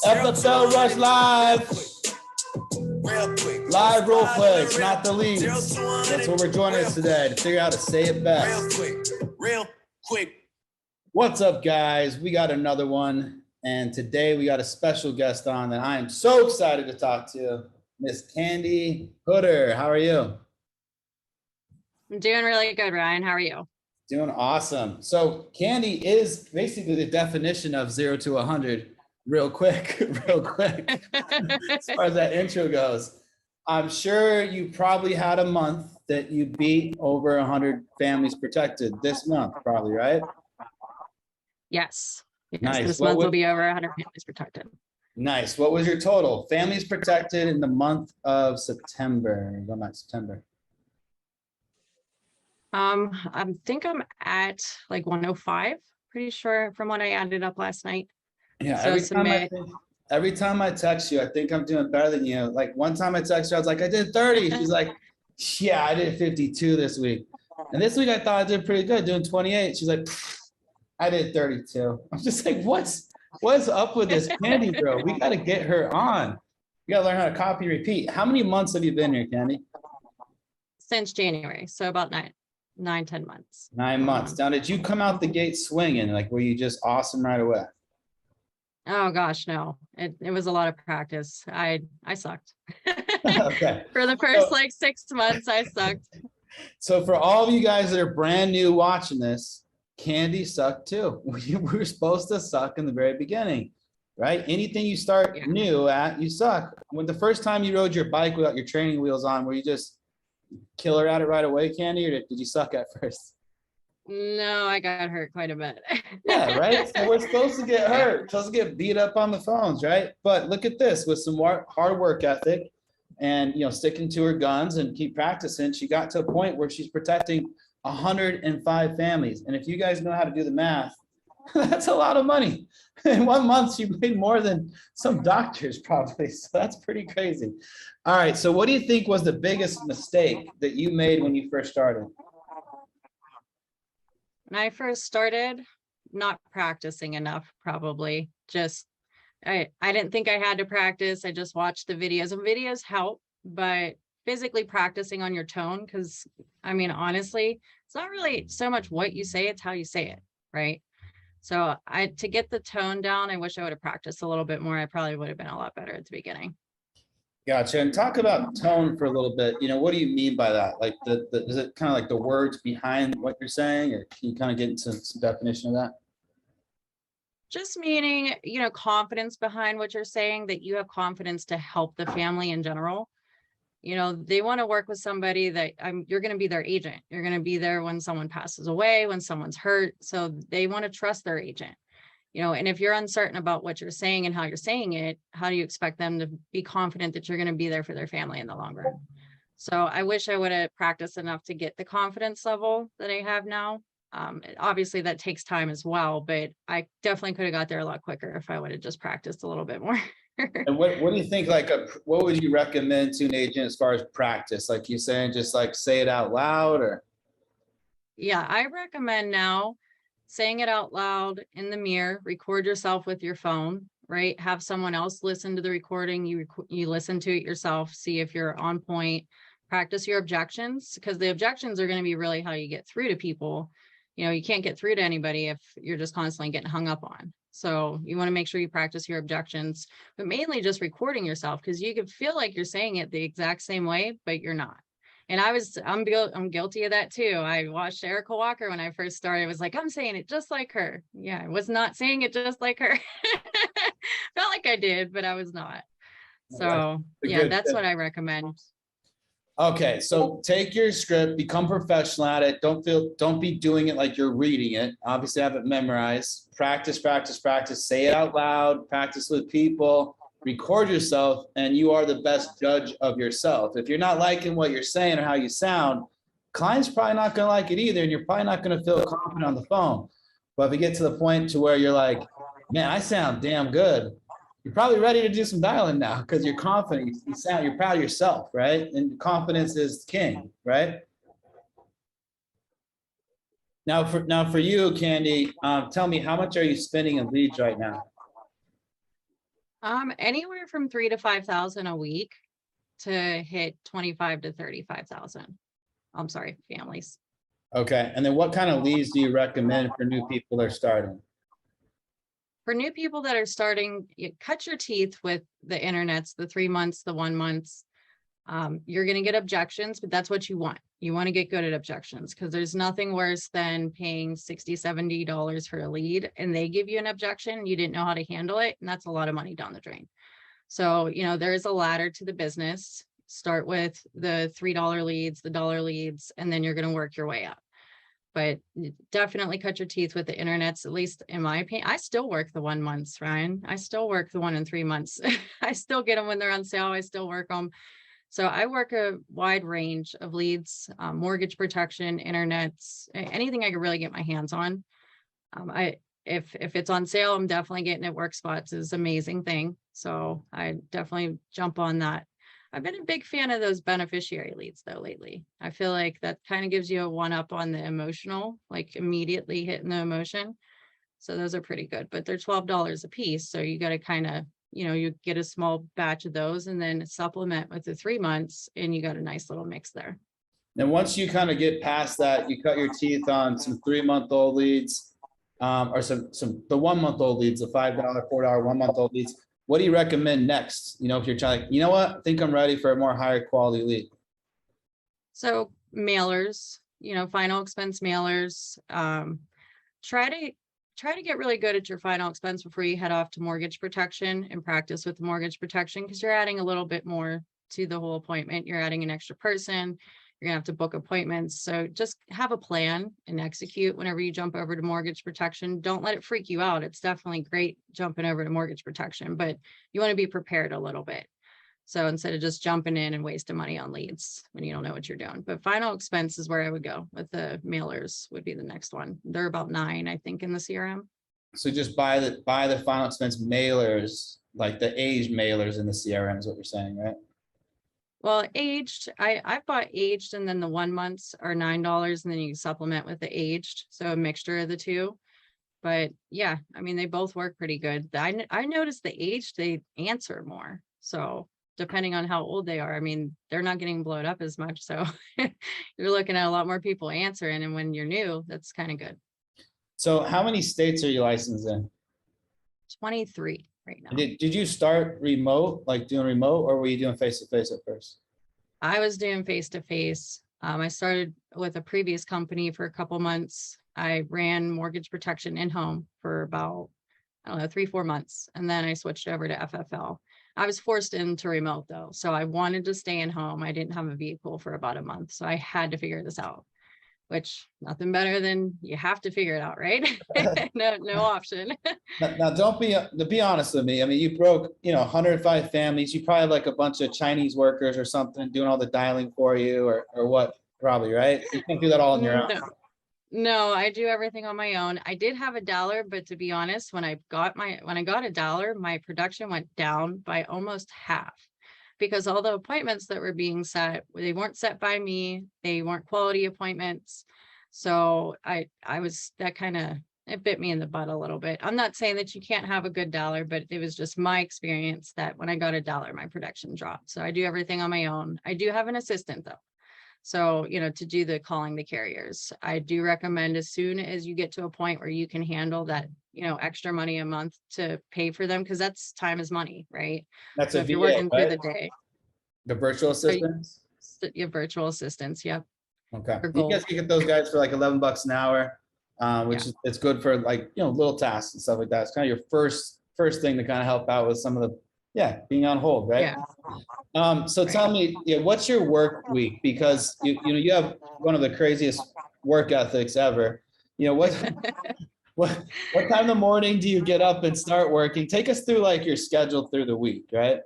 FFL Rush Live. Live role plays, not the leads. That's what we're joining us today, to figure out how to say it best. Real quick. What's up, guys? We got another one, and today we got a special guest on that I am so excited to talk to, Miss Candy Hooder. How are you? I'm doing really good, Ryan. How are you? Doing awesome. So Candy is basically the definition of 0 to 100 real quick, as far as that intro goes. I'm sure you probably had a month that you beat over 100 families protected this month, probably, right? Yes. Nice. This month will be over 100 families protected. Nice. What was your total families protected in the month of September? Go back to September. I think I'm at like 105, pretty sure, from what I added up last night. Yeah, so every time I text you, I think I'm doing better than you. Like one time I text you, I was like, I did 30. She's like, yeah, I did 52 this week. And this week I thought I did pretty good, doing 28. She's like, I did 32. I'm just like, what's up with this Candy girl? We got to get her on. You got to learn how to copy and repeat. How many months have you been here, Candy? Since January. So about 10 months. 9 months. Now, did you come out the gate swinging? Like, were you just awesome right away? Oh gosh, no. It was a lot of practice. I sucked. Okay. For the first like 6 months, I sucked. So for all of you guys that are brand new watching this, Candy sucked too. We were supposed to suck in the very beginning, right? Anything you start new at, you suck. When the first time you rode your bike without your training wheels on, were you just killer at it right away, Candy, or did you suck at first? No, I got hurt quite a bit. Yeah, right? So we're supposed to get hurt, we're supposed to get beat up on the phones, right? But look at this, with some hard work ethic and, you know, sticking to her guns and keep practicing, she got to a point where she's protecting 105 families. And if you guys know how to do the math, that's a lot of money. In 1 month, she made more than some doctors probably. So that's pretty crazy. All right. So what do you think was the biggest mistake that you made when you first started? When I first started, not practicing enough, probably. Just, I didn't think I had to practice. I just watched the videos, and videos help, but physically practicing on your tone, because I mean, honestly, it's not really so much what you say, it's how you say it, right? So to get the tone down, I wish I would have practiced a little bit more. I probably would have been a lot better at the beginning. Gotcha. And talk about tone for a little bit. You know, what do you mean by that? Like is it kind of like the words behind what you're saying, or can you kind of get into some definition of that? Just meaning, you know, confidence behind what you're saying, that you have confidence to help the family in general. You know, they want to work with somebody that you're going to be their agent. You're going to be there when someone passes away, when someone's hurt. So they want to trust their agent, you know, and if you're uncertain about what you're saying and how you're saying it, how do you expect them to be confident that you're going to be there for their family in the long run? So I wish I would have practiced enough to get the confidence level that I have now. Obviously that takes time as well, but I definitely could have got there a lot quicker if I would have just practiced a little bit more. And what do you think, like, what would you recommend to an agent as far as practice? Like you saying, just like say it out loud, or? Yeah, I recommend now saying it out loud in the mirror, record yourself with your phone, right? Have someone else listen to the recording. You listen to it yourself, see if you're on point, practice your objections, because the objections are going to be really how you get through to people. You know, you can't get through to anybody if you're just constantly getting hung up on. So you want to make sure you practice your objections, but mainly just recording yourself, because you could feel like you're saying it the exact same way, but you're not. And I'm guilty of that too. I watched Erica Walker when I first started. I was like, I'm saying it just like her. Yeah, I was not saying it just like her. Felt like I did, but I was not. So yeah, that's what I recommend. Okay, so take your script, become professional at it. Don't be doing it like you're reading it. Obviously have it memorized. Practice, say it out loud, practice with people, record yourself, and you are the best judge of yourself. If you're not liking what you're saying or how you sound, client's probably not gonna like it either, and you're probably not gonna feel confident on the phone. But if you get to the point to where you're like, man, I sound damn good, you're probably ready to do some dialing now, because you're confident, you're proud of yourself, right? And confidence is king, right? Now for you, Candy, tell me, how much are you spending in leads right now? Anywhere from 3 to 5,000 a week to hit 25 to 35,000. I'm sorry, families. Okay. And then what kind of leads do you recommend for new people that are starting? For new people that are starting, you cut your teeth with the internets, the 3 months, the 1 months. You're going to get objections, but that's what you want. You want to get good at objections because there's nothing worse than paying $60, $70 for a lead and they give you an objection. You didn't know how to handle it. And that's a lot of money down the drain. So, there is a ladder to the business. Start with the $3 leads, the dollar leads, and then you're going to work your way up. But definitely cut your teeth with the internets, at least in my opinion. I still work the 1 months, Ryan. I still work the 1 and 3 months. I still get them when they're on sale. I still work them. So I work a wide range of leads, mortgage protection, internets, anything I could really get my hands on. If it's on sale, I'm definitely getting it. Work spots is an amazing thing. So I definitely jump on that. I've been a big fan of those beneficiary leads though lately. I feel like that kind of gives you a one up on the emotional, like immediately hitting the emotion. So those are pretty good, but they're $12 a piece. So you got to kind of, you get a small batch of those and then supplement with the 3 months and you got a nice little mix there. And once you kind of get past that, you cut your teeth on some 3-month-old leads, or the 1-month-old leads, the $5, $4, 1-month-old leads. What do you recommend next? If you're trying, what, I think I'm ready for a more higher quality lead. So mailers, final expense mailers, try to get really good at your final expense before you head off to mortgage protection and practice with the mortgage protection because you're adding a little bit more to the whole appointment. You're adding an extra person. You're gonna have to book appointments. So just have a plan and execute whenever you jump over to mortgage protection. Don't let it freak you out. It's definitely great jumping over to mortgage protection, but you want to be prepared a little bit. So instead of just jumping in and wasting money on leads when you don't know what you're doing. But final expense is where I would go with the mailers would be the next one. They're about 9, I think, in the CRM. So just buy the final expense mailers, like the aged mailers in the CRM is what you're saying, right? Well, aged, I've bought aged and then the 1 months are $9 and then you supplement with the aged. So a mixture of the two. But yeah, I mean, they both work pretty good. I noticed the aged, they answer more. So depending on how old they are, I mean, they're not getting blowed up as much. So you're looking at a lot more people answering. And when you're new, that's kind of good. So how many states are you licensed in? 23 right now. Did you start remote, like doing remote, or were you doing face-to-face at first? I was doing face-to-face. I started with a previous company for a couple months. I ran mortgage protection in-home for about, 3-4 months. And then I switched over to FFL. I was forced into remote though. So I wanted to stay in home. I didn't have a vehicle for about a month. So I had to figure this out, which nothing better than you have to figure it out, right? No option. Now to be honest with me, I mean, you broke, 105 families. You probably have like a bunch of Chinese workers or something doing all the dialing for you or what, probably, right? You can't do that all on your own. No, I do everything on my own. I did have a dollar, but to be honest, when I got a dollar, my production went down by almost half because all the appointments that were being set, they weren't set by me. They weren't quality appointments. So it bit me in the butt a little bit. I'm not saying that you can't have a good dollar, but it was just my experience that when I got a dollar, my production dropped. So I do everything on my own. I do have an assistant though. So, to do the calling the carriers, I do recommend as soon as you get to a point where you can handle that, extra money a month to pay for them, because that's time is money, right? That's so a if VA, you're working right? through the day. The virtual assistants? Your virtual assistants, yep. Okay. You guys can get those guys for like $11 an hour, which is it's good for like, little tasks and stuff like that. It's kind of your first thing to kind of help out with some of the, being on hold, right? Yeah. So tell me, what's your work week? Because you have one of the craziest work ethics ever. What time in the morning do you get up and start working? Take us through like your schedule through the week, right?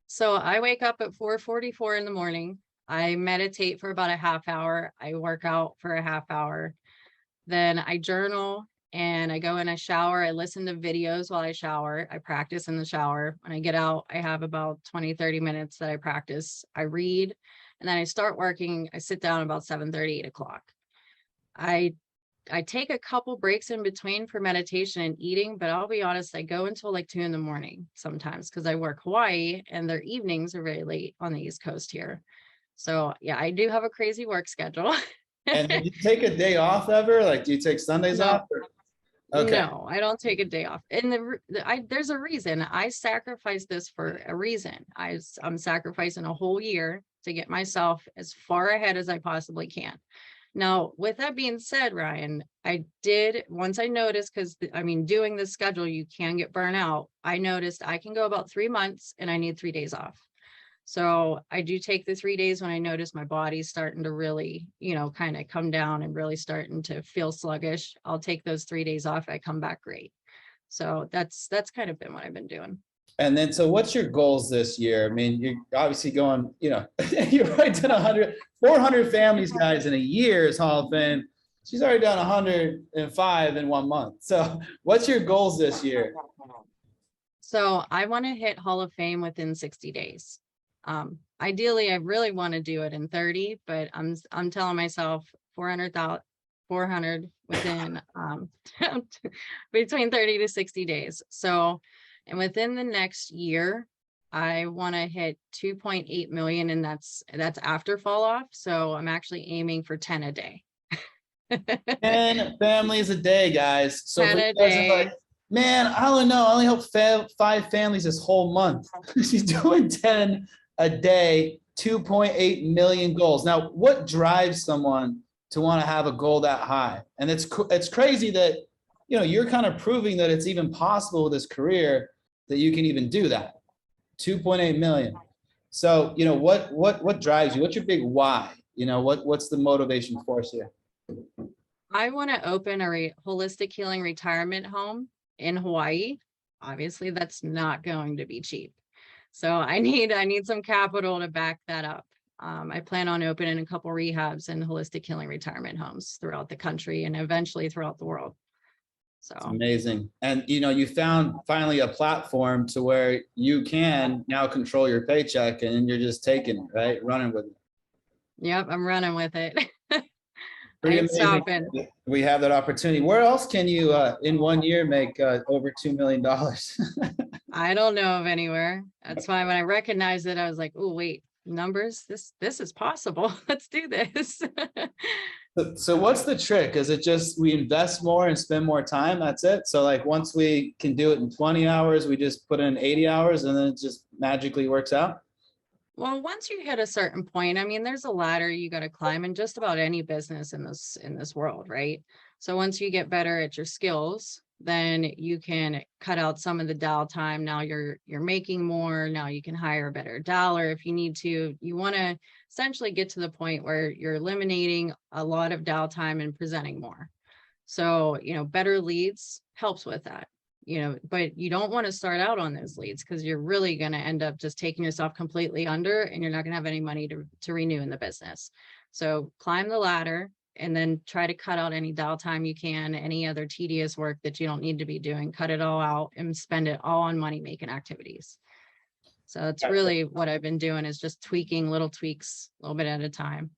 So I wake up at 4:44 in the morning. I meditate for about a half hour. I work out for a half hour. Then I journal and I go in, I shower. I listen to videos while I shower. I practice in the shower. When I get out, I have about 20-30 minutes that I practice. I read and then I start working. I sit down about 7:30, 8 o'clock. I I take a couple breaks in between for meditation and eating, but I'll be honest, I go until like 2 in the morning sometimes because I work Hawaii and their evenings are very late on the East Coast here. So yeah, I do have a crazy work schedule. And do you take a day off ever? Like, do you take Sundays No. off? Okay. No, I don't take a day off. And there's a reason. I sacrificed this for a reason. I'm sacrificing a whole year to get myself as far ahead as I possibly can. Now, with that being said, Ryan, once I noticed, because I mean, doing this schedule, you can get burnt out. I noticed I can go about 3 months and I need 3 days off. So I do take the 3 days when I notice my body's starting to really, kind of come down and really starting to feel sluggish. I'll take those 3 days off. I come back great. So that's kind of been what I've been doing. And then, so what's your goals this year? I mean, you're obviously going, you've already done 400 families, guys, in a year is Hall of Fame. She's already done 105 in 1 month. So what's your goals this year? So I want to hit Hall of Fame within 60 days. Ideally, I really want to do it in 30, but I'm telling myself 400 within between 30 to 60 days. So, and within the next year, I want to hit 2.8 million, and that's after fall off. So I'm actually aiming for 10 a day. 10 families a day, guys. So 10 for a you guys who are day. like, man, I don't know. I only helped 5 families this whole month. She's doing 10 a day, 2.8 million goals. Now, what drives someone to want to have a goal that high? And it's crazy that, you're kind of proving that it's even possible with this career that you can even do that. 2.8 million. So, what drives you? What's your big why? What's the motivation force here? I want to open a holistic healing retirement home in Hawaii. Obviously, that's not going to be cheap. So I need some capital to back that up. I plan on opening a couple rehabs and holistic healing retirement homes throughout the country and eventually throughout the world. So it's amazing. And, you found finally a platform to where you can now control your paycheck and you're just taking it, right? Running with it. Yep, I'm running with it. Pretty I ain't amazing. stopping. We have that opportunity. Where else can you, in 1 year, make over $2 million? I don't know of anywhere. That's why when I recognized it, I was like, oh, wait, numbers, this is possible. Let's do this. So what's the trick? Is it just we invest more and spend more time? That's it? So like once we can do it in 20 hours, we just put in 80 hours and then it just magically works out? Well, once you hit a certain point, I mean, there's a ladder you got to climb in just about any business in this world, right? So once you get better at your skills, then you can cut out some of the downtime. Now you're making more. Now you can hire a better dollar if you need to. You want to essentially get to the point where you're eliminating a lot of downtime and presenting more. So, better leads helps with that. But you don't want to start out on those leads because you're really going to end up just taking yourself completely under and you're not going to have any money to renew in the business. So climb the ladder and then try to cut out any downtime you can, any other tedious work that you don't need to be doing, cut it all out and spend it all on money making activities. So that's really what I've been doing is just tweaking little tweaks a little bit at a time.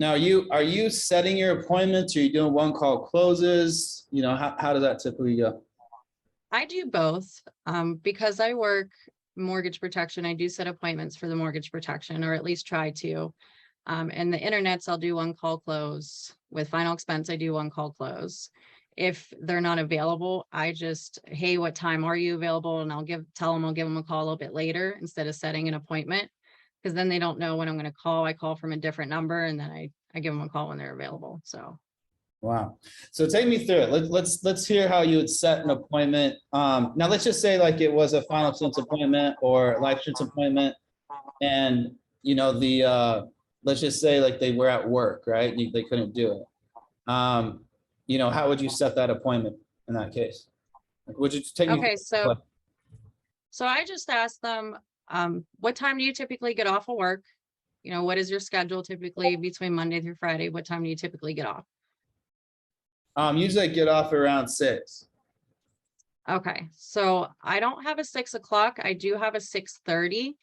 Now, are you setting your appointments? Are you doing one call closes? How does that typically go? I do both because I work mortgage protection. I do set appointments for the mortgage protection, or at least try to. And the internets, I'll do one call close. With final expense, I do one call close. If they're not available, I just, hey, what time are you available? And I'll tell them I'll give them a call a little bit later instead of setting an appointment, because then they don't know when I'm going to call. I call from a different number and then I give them a call when they're available. So. Wow. So take me through it. Let's hear how you would set an appointment. Now let's just say like it was a final expense appointment or life insurance appointment, and let's just say like they were at work, right? They couldn't do it. How would you set that appointment in that case? Like, would you take me? Okay, so I just asked them, what time do you typically get off of work? What is your schedule typically between Monday through Friday? What time do you typically get off? Usually I get off around 6. Okay, so I don't have a 6 o'clock. I do have a 6:30.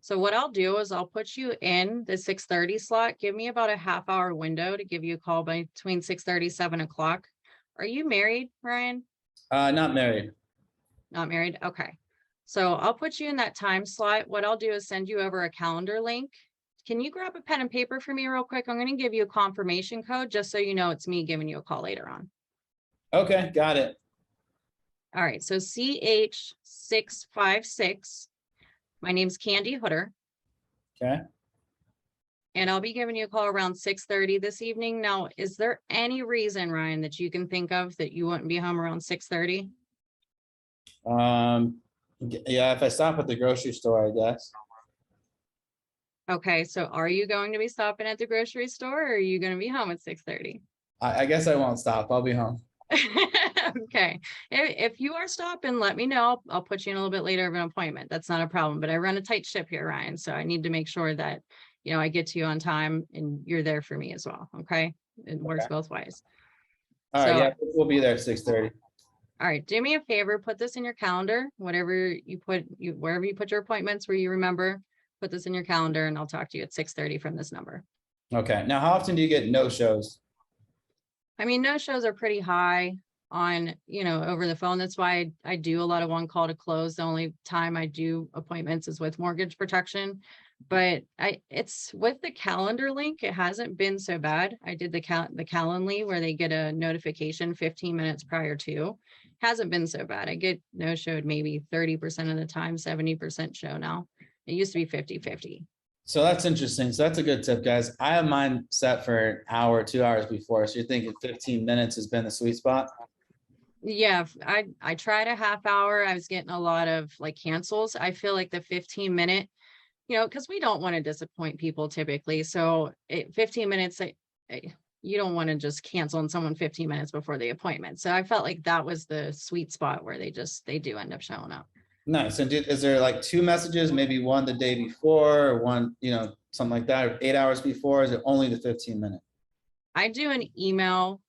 So what I'll do is I'll put you in the 6:30 slot. Give me about a half-hour window to give you a call between 6:30, 7 o'clock. Are you married, Ryan? Not married. Not married? Okay. So I'll put you in that time slot. What I'll do is send you over a calendar link. Can you grab a pen and paper for me real quick? I'm going to give you a confirmation code just so you know it's me giving you a call later on. Okay, got it. All right. So CH656. My name's Candy Hooder. Okay. And I'll be giving you a call around 6:30 this evening. Now, is there any reason, Ryan, that you can think of that you wouldn't be home around 6:30? Yeah, if I stop at the grocery store, I guess. Okay, so are you going to be stopping at the grocery store or are you going to be home at 6:30? I guess I won't stop. I'll be home. Okay. If you are stopping, let me know. I'll put you in a little bit later of an appointment. That's not a problem, but I run a tight ship here, Ryan. So I need to make sure that, I get to you on time and you're there for me as well. Okay. It works both ways. All right. Yeah, we'll be there at 6:30. All right. Do me a favor, put this in your calendar, wherever you put your appointments where you remember, put this in your calendar and I'll talk to you at 6:30 from this number. Okay. Now, how often do you get no-shows? I mean, no-shows are pretty high on, over the phone. That's why I do a lot of one call to close. The only time I do appointments is with mortgage protection, but it's with the calendar link. It hasn't been so bad. I did the Calendly where they get a notification 15 minutes prior to. Hasn't been so bad. I get no-showed maybe 30% of the time, 70% show now. It used to be 50-50. So that's interesting. So that's a good tip, guys. I have mine set for an hour, 2 hours before. So you're thinking 15 minutes has been the sweet spot? Yeah, I tried a half hour. I was getting a lot of cancels. I feel like the 15-minute, because we don't want to disappoint people typically. So 15 minutes, you don't want to just cancel on someone 15 minutes before the appointment. So I felt like that was the sweet spot where they do end up showing up. Nice. And is there 2 messages, maybe one the day before or one, something like that, or 8 hours before? Or is it only the 15-minute? I do an email.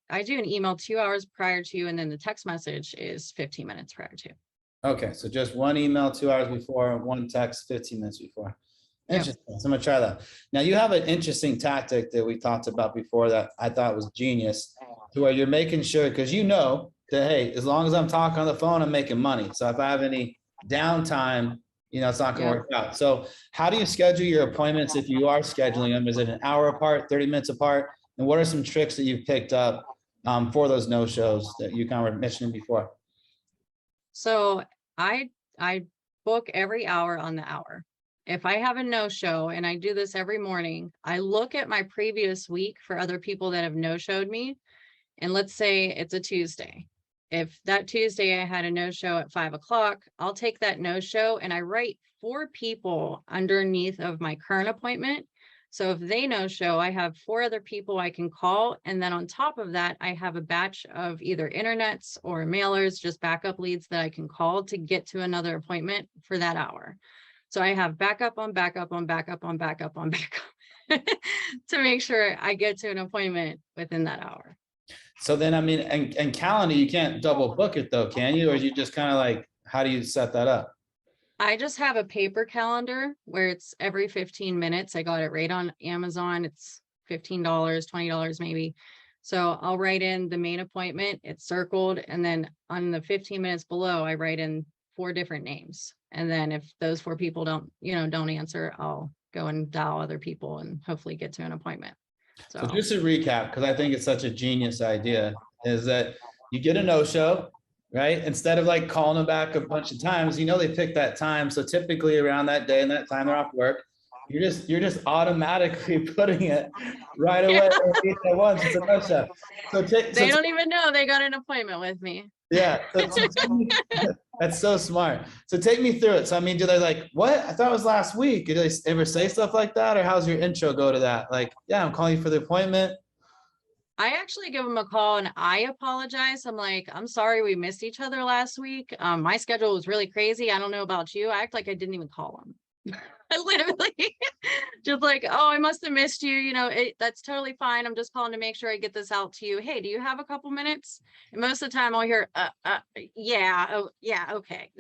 I do an email 2 hours prior to, and then the text message is 15 minutes prior to. Okay. So just one email 2 hours before, one text 15 minutes before. Interesting. Yep. So I'm going to try that. Now you have an interesting tactic that we talked about before that I thought was genius, to where you're making sure, because that, hey, as long as I'm talking on the phone, I'm making money. So if I have any downtime, it's not going to work out. So how do you schedule your appointments if you are scheduling them? Is it an hour apart, 30 minutes apart? And what are some tricks that you've picked up for those no-shows that you kind of were mentioning before? So I book every hour on the hour. If I have a no-show, and I do this every morning, I look at my previous week for other people that have no-showed me. And let's say it's a Tuesday. If that Tuesday I had a no-show at 5 o'clock, I'll take that no-show and I write 4 people underneath of my current appointment. So if they no-show, I have 4 other people I can call. And then on top of that, I have a batch of either internets or mailers, just backup leads that I can call to get to another appointment for that hour. So I have backup on backup on backup on backup on backup to make sure I get to an appointment within that hour. So then, I mean, and calendar, you can't double book it though, can you? Or you just kind of how do you set that up? I just have a paper calendar where it's every 15 minutes. I got it right on Amazon. It's $15, $20 maybe. So I'll write in the main appointment, it's circled. And then on the 15 minutes below, I write in 4 different names. And then if those 4 people don't answer, I'll go and dial other people and hopefully get to an appointment. So just to recap, because I think it's such a genius idea, is that you get a no-show, right? Instead of calling them back a bunch of times, they pick that time. So typically around that day and that time they're off work, you're just automatically putting it right away at once. It's a no-show. So they don't even know they got an appointment with me. Yeah, that's so smart. So take me through it. So I mean, do they what? I thought it was last week. Do they ever say stuff like that, or how's your intro go to that? Yeah, I'm calling you for the appointment. I actually give them a call and I apologize. I'm like, I'm sorry we missed each other last week. My schedule was really crazy. I don't know about you. I act like I didn't even call them. I literally just oh, I must have missed you. That's totally fine. I'm just calling to make sure I get this out to you. Hey, do you have a couple minutes? And most of the time I'll hear, yeah, oh, yeah, okay.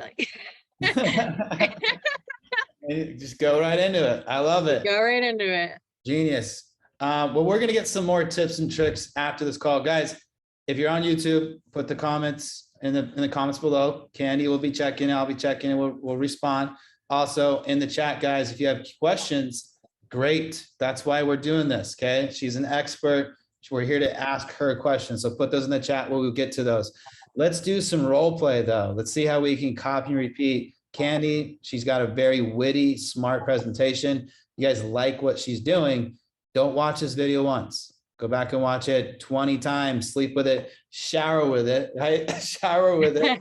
Just go right into it. I love it. Go right into it. Genius. Well, we're going to get some more tips and tricks after this call. Guys, if you're on YouTube, put the comments in the comments below. Candy will be checking. I'll be checking and we'll respond. Also in the chat, guys, if you have questions, great. That's why we're doing this. Okay. She's an expert. We're here to ask her questions. So put those in the chat. We'll get to those. Let's do some role play though. Let's see how we can copy and repeat. Candy, she's got a very witty, smart presentation. You guys like what she's doing. Don't watch this video once. Go back and watch it 20 times, sleep with it, shower with it, right? Shower with it.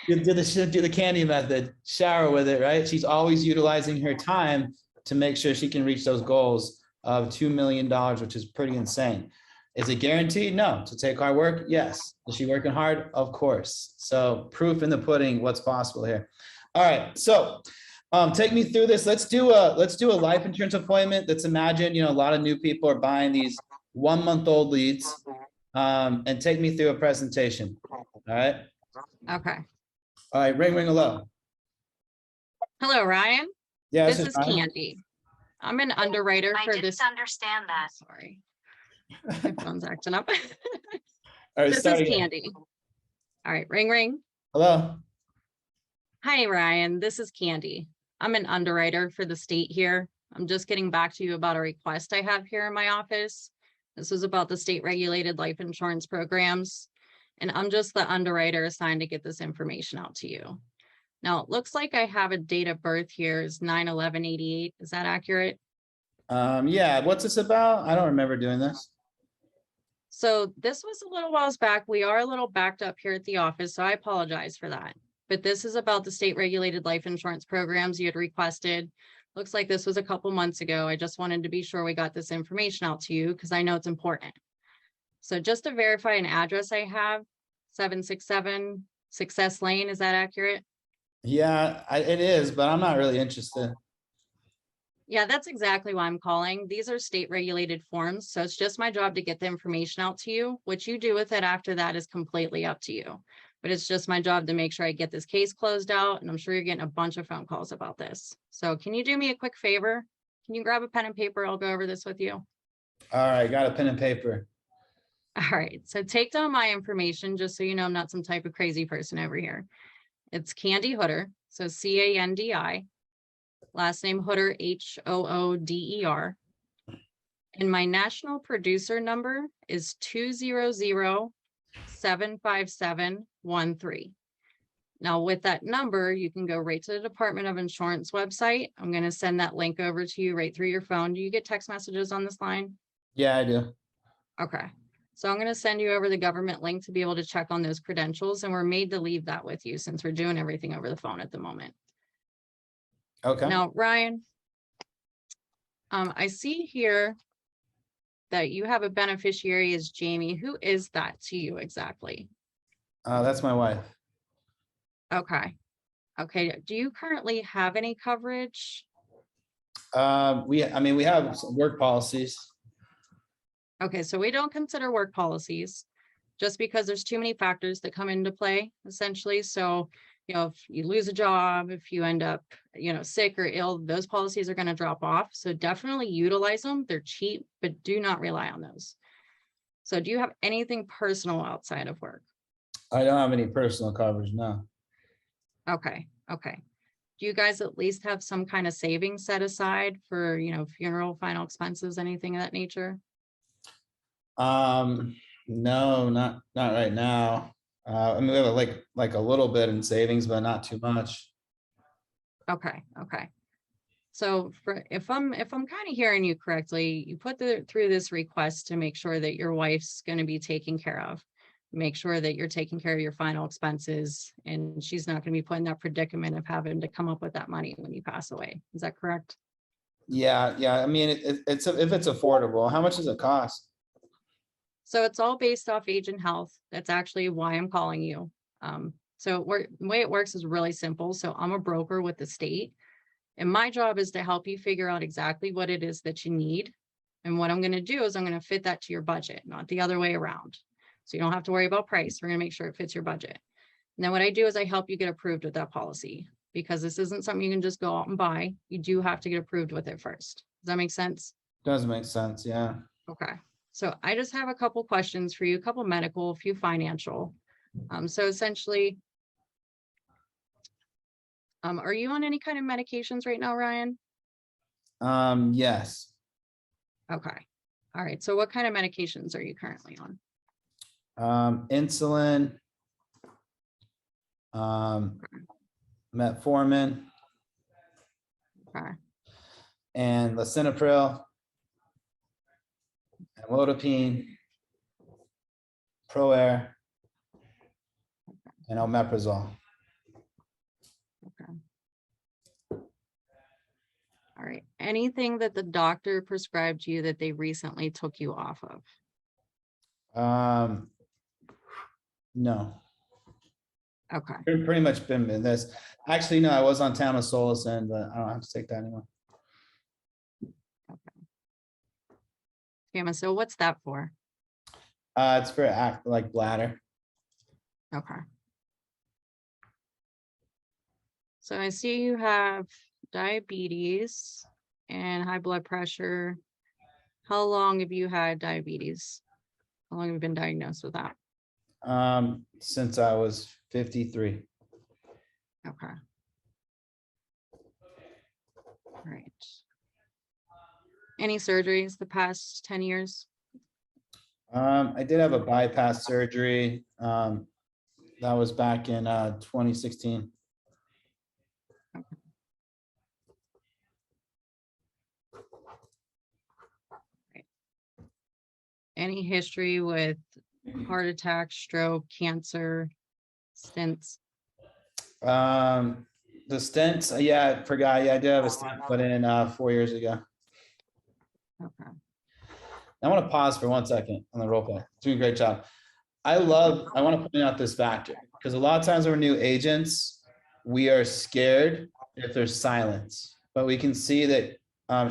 do the Candy method, shower with it, right? She's always utilizing her time to make sure she can reach those goals of $2 million, which is pretty insane. Is it guaranteed? No. To take hard work? Yes. Is she working hard? Of course. So proof in the pudding, what's possible here. All right. So take me through this. Let's do a life insurance appointment. Let's imagine, a lot of new people are buying these 1-month-old leads, and take me through a presentation. All right. Okay. All right. Ring, hello. Hello, Ryan. Yeah, this is Ryan. Candy. I'm an underwriter for this. I didn't understand that. Sorry. My phone's acting up. All right, this is Candy. All right. Ring. Hello. Hi, Ryan. This is Candy. I'm an underwriter for the state here. I'm just getting back to you about a request I have here in my office. This is about the state regulated life insurance programs. And I'm just the underwriter assigned to get this information out to you. Now, it looks like I have a date of birth here is 9/11/88. Is that accurate? Yeah. What's this about? I don't remember doing this. So this was a little whiles back. We are a little backed up here at the office, so I apologize for that. But this is about the state regulated life insurance programs you had requested. Looks like this was a couple months ago. I just wanted to be sure we got this information out to you because I know it's important. So just to verify an address I have, 767 Success Lane, is that accurate? Yeah, it is, but I'm not really interested. Yeah, that's exactly why I'm calling. These are state regulated forms. So it's just my job to get the information out to you. What you do with it after that is completely up to you. But it's just my job to make sure I get this case closed out. And I'm sure you're getting a bunch of phone calls about this. So can you do me a quick favor? Can you grab a pen and paper? I'll go over this with you. All right, got a pen and paper. All right, so take down my information just so you know I'm not some type of crazy person over here. It's Candy Hooder, so Candi, last name Hooder, Hooder. And my national producer number is 200-757-13. Now with that number, you can go right to the Department of Insurance website. I'm going to send that link over to you right through your phone. Do you get text messages on this line? Yeah, I do. Okay. So I'm going to send you over the government link to be able to check on those credentials. And we're made to leave that with you since we're doing everything over the phone at the moment. Okay. Now, Ryan, I see here that you have a beneficiary as Jamie. Who is that to you exactly? That's my wife. Okay. Okay. Do you currently have any coverage? We have some work policies. Okay, so we don't consider work policies just because there's too many factors that come into play, essentially. So, if you lose a job, if you end up, sick or ill, those policies are going to drop off. So definitely utilize them. They're cheap, but do not rely on those. So do you have anything personal outside of work? I don't have any personal coverage, no. Okay. Do you guys at least have some kind of savings set aside for, funeral, final expenses, anything of that nature? No, not right now. We have like a little bit in savings, but not too much. Okay. So if I'm kind of hearing you correctly, you put through this request to make sure that your wife's going to be taken care of, make sure that you're taking care of your final expenses, and she's not going to be put in that predicament of having to come up with that money when you pass away. Is that correct? Yeah. It's if it's affordable. How much does it cost? So it's all based off age and health. That's actually why I'm calling you. So the way it works is really simple. So I'm a broker with the state, and my job is to help you figure out exactly what it is that you need. And what I'm going to do is I'm going to fit that to your budget, not the other way around. So you don't have to worry about price. We're going to make sure it fits your budget. And then what I do is I help you get approved with that policy, because this isn't something you can just go out and buy. You do have to get approved with it first. Does that make sense? Does make sense, yeah. Okay. So I just have a couple questions for you, a couple medical, a few financial. So essentially, are you on any kind of medications right now, Ryan? Yes. Okay. All right. So what kind of medications are you currently on? Insulin, metformin, Okay. and lisinopril, amlodipine, ProAir, and omeprazole. Okay. All right. Anything that the doctor prescribed you that they recently took you off of? No. Okay. Pretty much been in this. Actually, no, I was on Tamasulosin, but I don't have to take that anymore. Gamma. So what's that for? It's for like bladder. Okay. So I see you have diabetes and high blood pressure. How long have you had diabetes? How long have you been diagnosed with that? Since I was 53. Okay. All right. Any surgeries the past 10 years? I did have a bypass surgery. That was back in 2016. Any history with heart attack, stroke, cancer, stents? The stents, yeah, I forgot. Yeah, I did have a stent put in 4 years ago. Okay. I want to pause for 1 second on the role play. Doing a great job. I want to point out this factor because a lot of times when we're new agents, we are scared if there's silence, but we can see that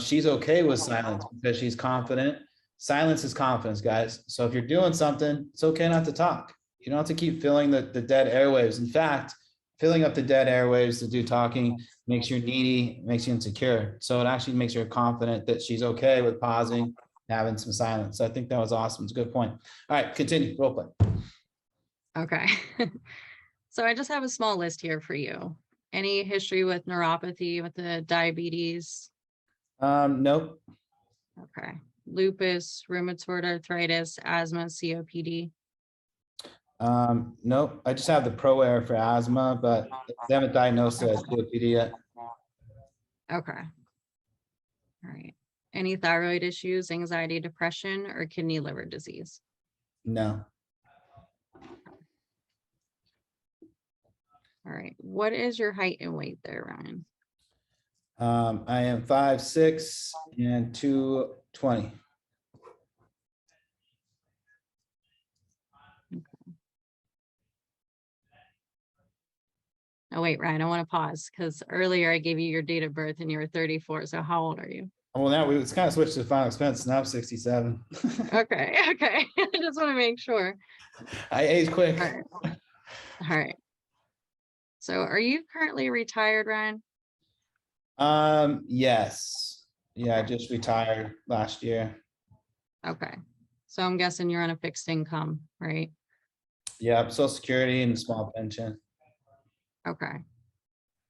she's okay with silence because she's confident. Silence is confidence, guys. So if you're doing something, it's okay not to talk. You don't have to keep filling the dead airwaves. In fact, filling up the dead airwaves to do talking makes you needy, makes you insecure. So it actually makes her confident that she's okay with pausing, having some silence. So I think that was awesome. It's a good point. All right, continue, role play. Okay. So I just have a small list here for you. Any history with neuropathy, with the diabetes? Nope. Okay. Lupus, rheumatoid arthritis, asthma, COPD? Nope. I just have the ProAir for asthma, but they haven't diagnosed it as COPD yet. Okay. All right. Any thyroid issues, anxiety, depression, or kidney liver disease? No. All right. What is your height and weight there, Ryan? I am 5'6" and 220. Oh, wait, Ryan, I want to pause because earlier I gave you your date of birth and you were 34. So how old are you? Well, now it's kind of switched to final expense. Now I'm 67. Okay. Okay. I just want to make sure. I age quick. All right. All right. So are you currently retired, Ryan? Yes. Yeah, I just retired last year. Okay. So I'm guessing you're on a fixed income, right? Yeah, Social Security and a small pension. Okay.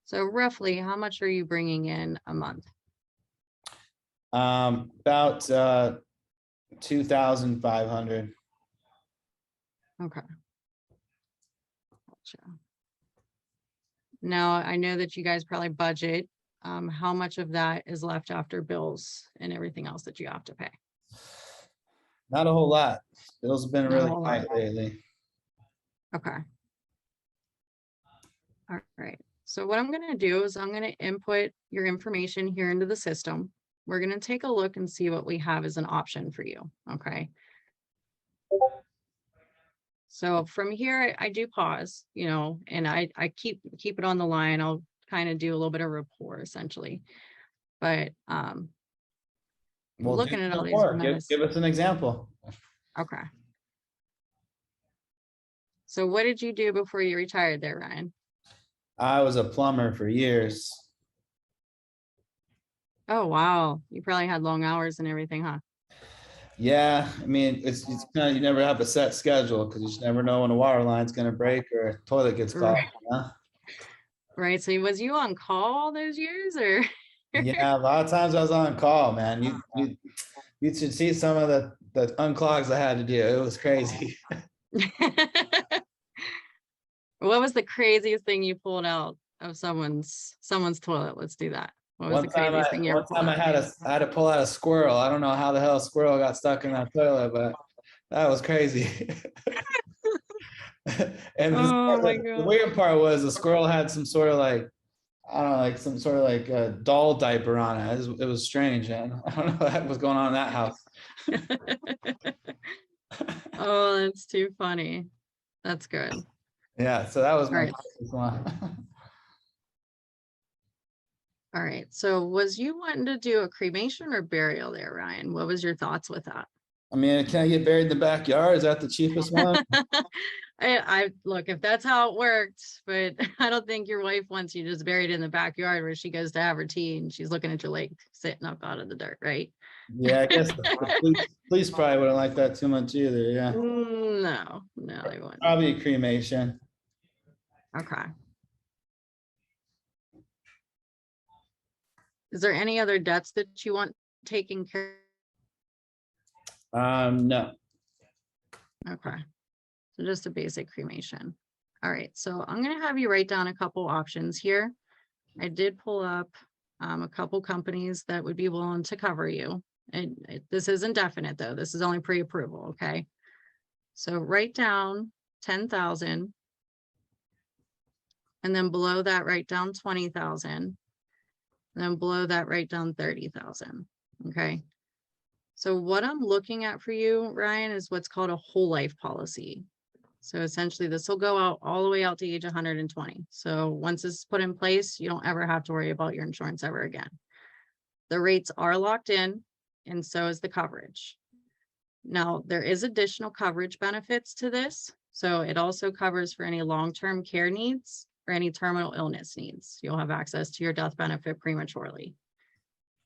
So roughly how much are you bringing in a month? About 2,500. Okay. Gotcha. Now, I know that you guys probably budget. How much of that is left after bills and everything else that you have to pay? Not a whole lot. Bills have been Not a really whole tight lot. lately. Okay. All right. So what I'm going to do is I'm going to input your information here into the system. We're going to take a look and see what we have as an option for you. Okay. So from here, I do pause, and I keep it on the line. I'll kind of do a little bit of rapport essentially, but Well, looking at all these give us an example. Okay. So what did you do before you retired there, Ryan? I was a plumber for years. Oh, wow. You probably had long hours and everything, huh? Yeah, I mean, it's kind of, you never have a set schedule because you just never know when a water line's gonna break or a toilet gets clogged. Right. You know? Right. So was you on call all those years or? Yeah, a lot of times I was on call, man. You should see some of the unclogs I had to do. It was crazy. What was the craziest thing you pulled out of someone's toilet? Let's do that. What was the One time craziest thing you ever one pulled time out? I had to pull out a squirrel. I don't know how the hell a squirrel got stuck in that toilet, but that was crazy. And Oh my the God. weird part was the squirrel had some sort of like, I don't know, like some sort of like a doll diaper on it. It was strange, man. I don't know what was going on in that house. Oh, that's too funny. That's good. Yeah, so that was All my right. craziest one. All right. So was you wanting to do a cremation or burial there, Ryan? What was your thoughts with that? I mean, can I get buried in the backyard? Is that the cheapest one? I look, if that's how it worked, but I don't think your wife wants you just buried in the backyard where she goes to have her tea and she's looking at your leg sitting up out of the dirt, right? Yeah, I guess the police probably wouldn't like that too much either. Yeah, No, they wouldn't. probably a cremation. Okay. Is there any other debts that you want taken care No. of? Okay. So just a basic cremation. All right. So I'm going to have you write down a couple options here. I did pull up a couple companies that would be willing to cover you. And this isn't definite though. This is only pre-approval. Okay. So write down 10,000. And then below that, write down 20,000. And then below that, write down 30,000. Okay. So what I'm looking at for you, Ryan, is what's called a whole life policy. So essentially this will go out all the way out to age 120. So once this is put in place, you don't ever have to worry about your insurance ever again. The rates are locked in and so is the coverage. Now there is additional coverage benefits to this. So it also covers for any long-term care needs or any terminal illness needs. You'll have access to your death benefit prematurely.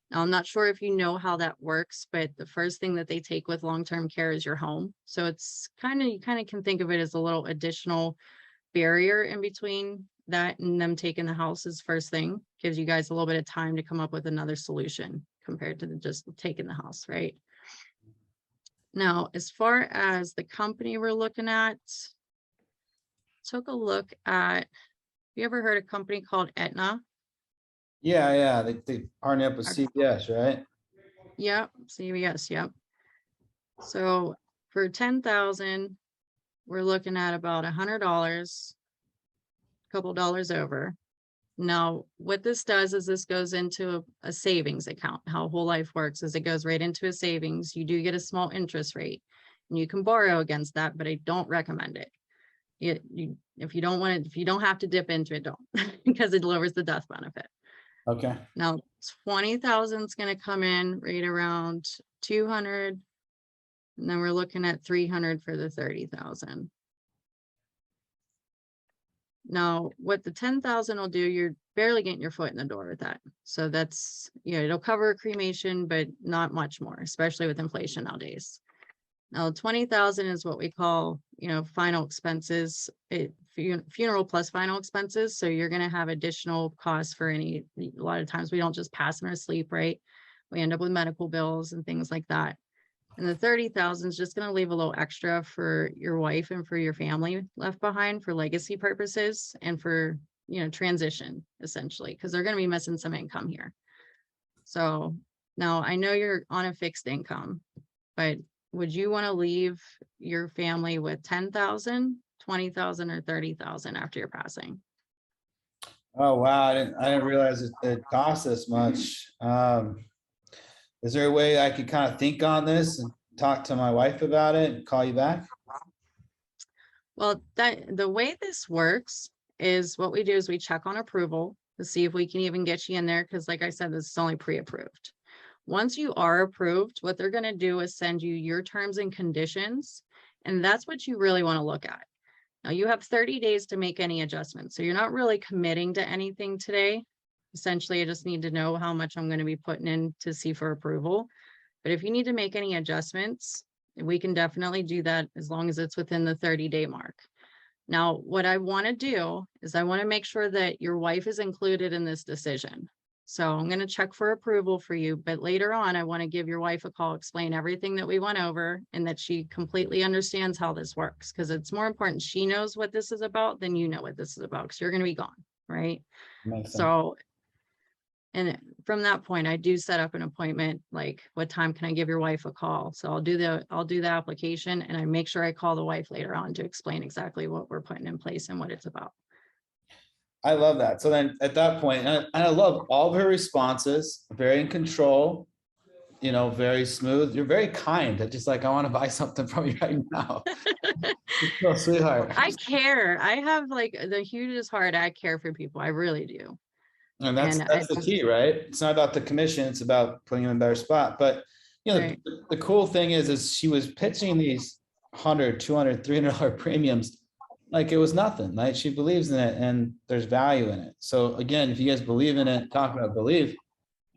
Now, I'm not sure if you know how that works, but the first thing that they take with long-term care is your home. So it's you kind of can think of it as a little additional barrier in between that and them taking the house is first thing. Gives you guys a little bit of time to come up with another solution compared to just taking the house, right? Now, as far as the company we're looking at, took a look at, have you ever heard of a company called Aetna? Yeah, they partner up with CVS, right? Yep, CVS, yep. So for 10,000, we're looking at about $100, a couple dollars over. Now, what this does is this goes into a savings account. How whole life works is it goes right into a savings. You do get a small interest rate and you can borrow against that, but I don't recommend it. If you don't want it, if you don't have to dip into it, don't, because it lowers the death benefit. Okay. Now 20,000 is going to come in right around 200. And then we're looking at 300 for the 30,000. Now, what the 10,000 will do, you're barely getting your foot in the door with that. So that's, it'll cover cremation, but not much more, especially with inflation nowadays. Now, 20,000 is what we call, final expenses, funeral plus final expenses. So you're going to have additional costs for a lot of times we don't just pass in our sleep, right? We end up with medical bills and things like that. And the 30,000 is just going to leave a little extra for your wife and for your family left behind for legacy purposes and for, transition essentially, because they're going to be missing some income here. So now I know you're on a fixed income, but would you want to leave your family with 10,000, 20,000, or 30,000 after your passing? Oh, wow. I didn't realize it cost this much. Is there a way I could kind of think on this and talk to my wife about it and call you back? Well, the way this works is what we do is we check on approval to see if we can even get you in there. Because like I said, this is only pre-approved. Once you are approved, what they're going to do is send you your terms and conditions. And that's what you really want to look at. Now you have 30 days to make any adjustments. So you're not really committing to anything today. Essentially, I just need to know how much I'm going to be putting in to see for approval. But if you need to make any adjustments, we can definitely do that as long as it's within the 30-day mark. Now, what I want to do is I want to make sure that your wife is included in this decision. So I'm going to check for approval for you, but later on, I want to give your wife a call, explain everything that we went over and that she completely understands how this works, because it's more important she knows what this is about than you know what this is about, because you're going to be gone, right? Makes sense. So, and from that point, I do set up an appointment, like what time can I give your wife a call? So I'll do the application, and I make sure I call the wife later on to explain exactly what we're putting in place and what it's about. I love that. So then at that point, and I love all of her responses, very in control, you know, very smooth. You're very kind. Just like, I want to buy something from you right now. Oh, sweetheart. I care. I have like the hugest heart. I care for people. I really do. And that's the key, right? It's not about the commission. It's about putting you in a better spot. But, you know, right. the cool thing is she was pitching these $100, $200, $300 premiums like it was nothing, right? She believes in it and there's value in it. So again, if you guys believe in it, talk about belief,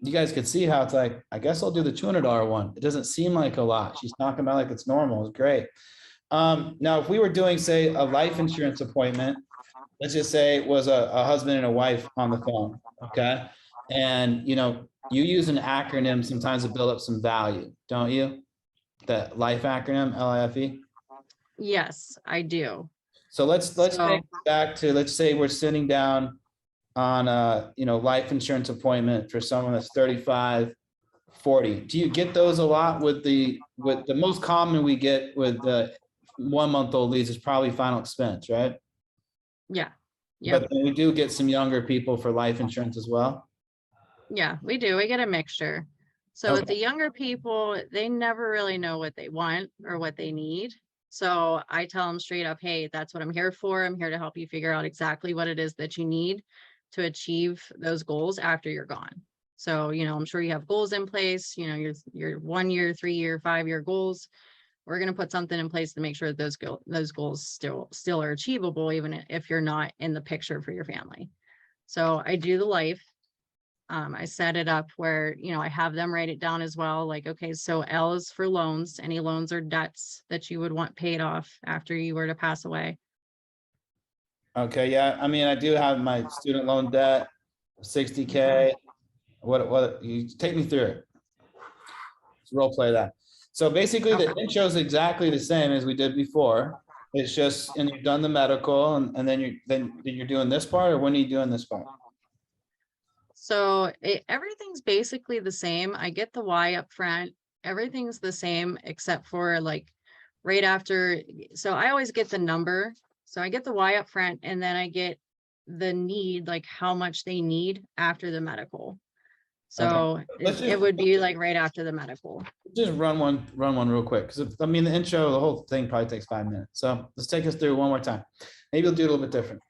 you guys could see how it's like, I guess I'll do the $200 one. It doesn't seem like a lot. She's talking about like it's normal. It's great. Now, if we were doing, say, a life insurance appointment, let's just say it was a husband and a wife on the phone, okay? And, you know, you use an acronym sometimes to build up some value, don't you? The life acronym, LIFE? Yes, I do. So let's take it back to, let's say we're sitting down on a, you know, life insurance appointment for someone that's 35, 40. Do you get those a lot with the most common we get with the 1 month old leads is probably final expense, right? Yeah. Yeah. But then we do get some younger people for life insurance as well. Yeah, we do. We get a mixture. So with the younger people, they never really know what they want or what they need. So I tell them straight up, hey, that's what I'm here for. I'm here to help you figure out exactly what it is that you need to achieve those goals after you're gone. So, you know, I'm sure you have goals in place, you know, your 1 year, 3 year, 5 year goals. We're going to put something in place to make sure that those goals still are achievable, even if you're not in the picture for your family. So I do the life. I set it up where, you know, I have them write it down as well. Like, okay, so L is for loans, any loans or debts that you would want paid off after you were to pass away. Okay, yeah. I mean, I do have my student loan debt, 60K. What you take me through it. Let's role play that. So basically the intro is exactly the same as we did before. It's just, and you've done the medical and then you're doing this part, or when are you doing this part? So everything's basically the same. I get the Y up front. Everything's the same except for like right after. So I always get the number. So I get the Y up front and then I get the need, like how much they need after the medical. So okay. It would be like right after the medical. Just run one real quick. Because I mean, the intro, the whole thing probably takes 5 minutes. So let's take us through one more time. Maybe we'll do it a little bit different.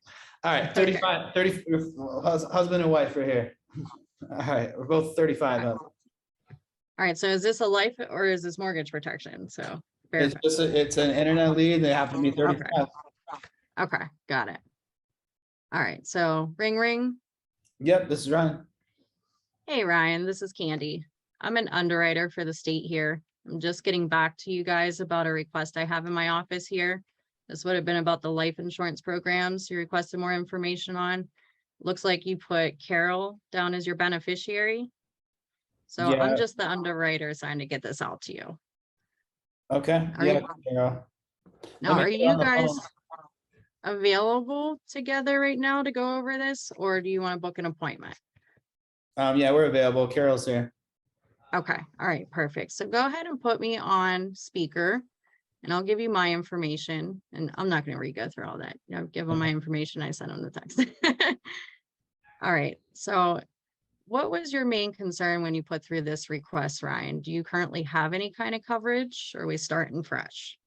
All right, 35, 30, husband and wife are here. All right, we're both 35. All right, so is this a life or is this mortgage protection? So it's an internet lead. They have to be 35. Okay, got it. All right, so ring. Yep, this is Ryan. Hey, Ryan, this is Candy. I'm an underwriter for the state here. I'm just getting back to you guys about a request I have in my office here. This would have been about the life insurance programs you requested more information on. Looks like you put Carol down as your beneficiary. So yeah. I'm just the underwriter assigned to get this out to you. Okay. Now, are you guys available together right now to go over this, or do you want to book an appointment? Yeah, we're available. Carol's here. Okay. All right. Perfect. So go ahead and put me on speaker and I'll give you my information. And I'm not going to re-go through all that. You know, give them my information. I sent them the text. All right. So what was your main concern when you put through this request, Ryan? Do you currently have any kind of coverage, or are we starting fresh?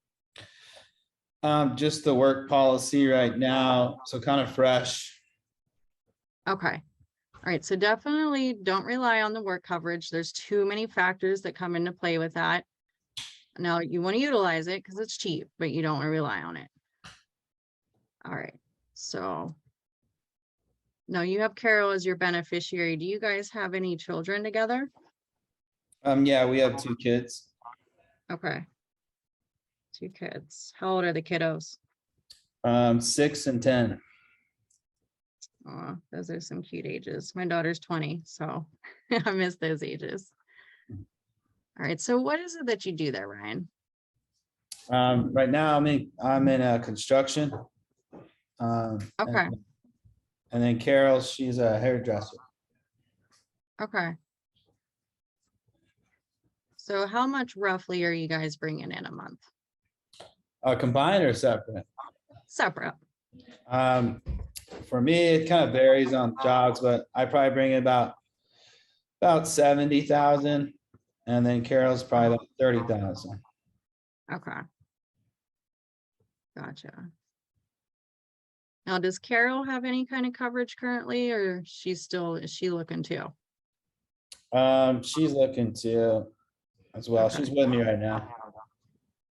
Just the work policy right now. So kind of fresh. Okay. All right, so definitely don't rely on the work coverage. There's too many factors that come into play with that. Now, you want to utilize it because it's cheap, but you don't want to rely on it. All right, so. No, you have Carol as your beneficiary. Do you guys have any children together? Yeah, we have 2 kids. Okay. 2 kids. How old are the kiddos? 6 and 10. Oh, those are some cute ages. My daughter's 20, so I miss those ages. All right, so what is it that you do there, Ryan? Right now I'm in construction. Okay, And then Carol, she's a hairdresser. okay. So how much roughly are you guys bringing in a month? Combined or separate? Separate. For me, it kind of varies on jobs, but I probably bring in about 70,000, and then Carol's probably like 30,000. Okay. Gotcha. Now, does Carol have any kind of coverage currently, or is she looking too? She's looking to as well. Okay. She's with me right now.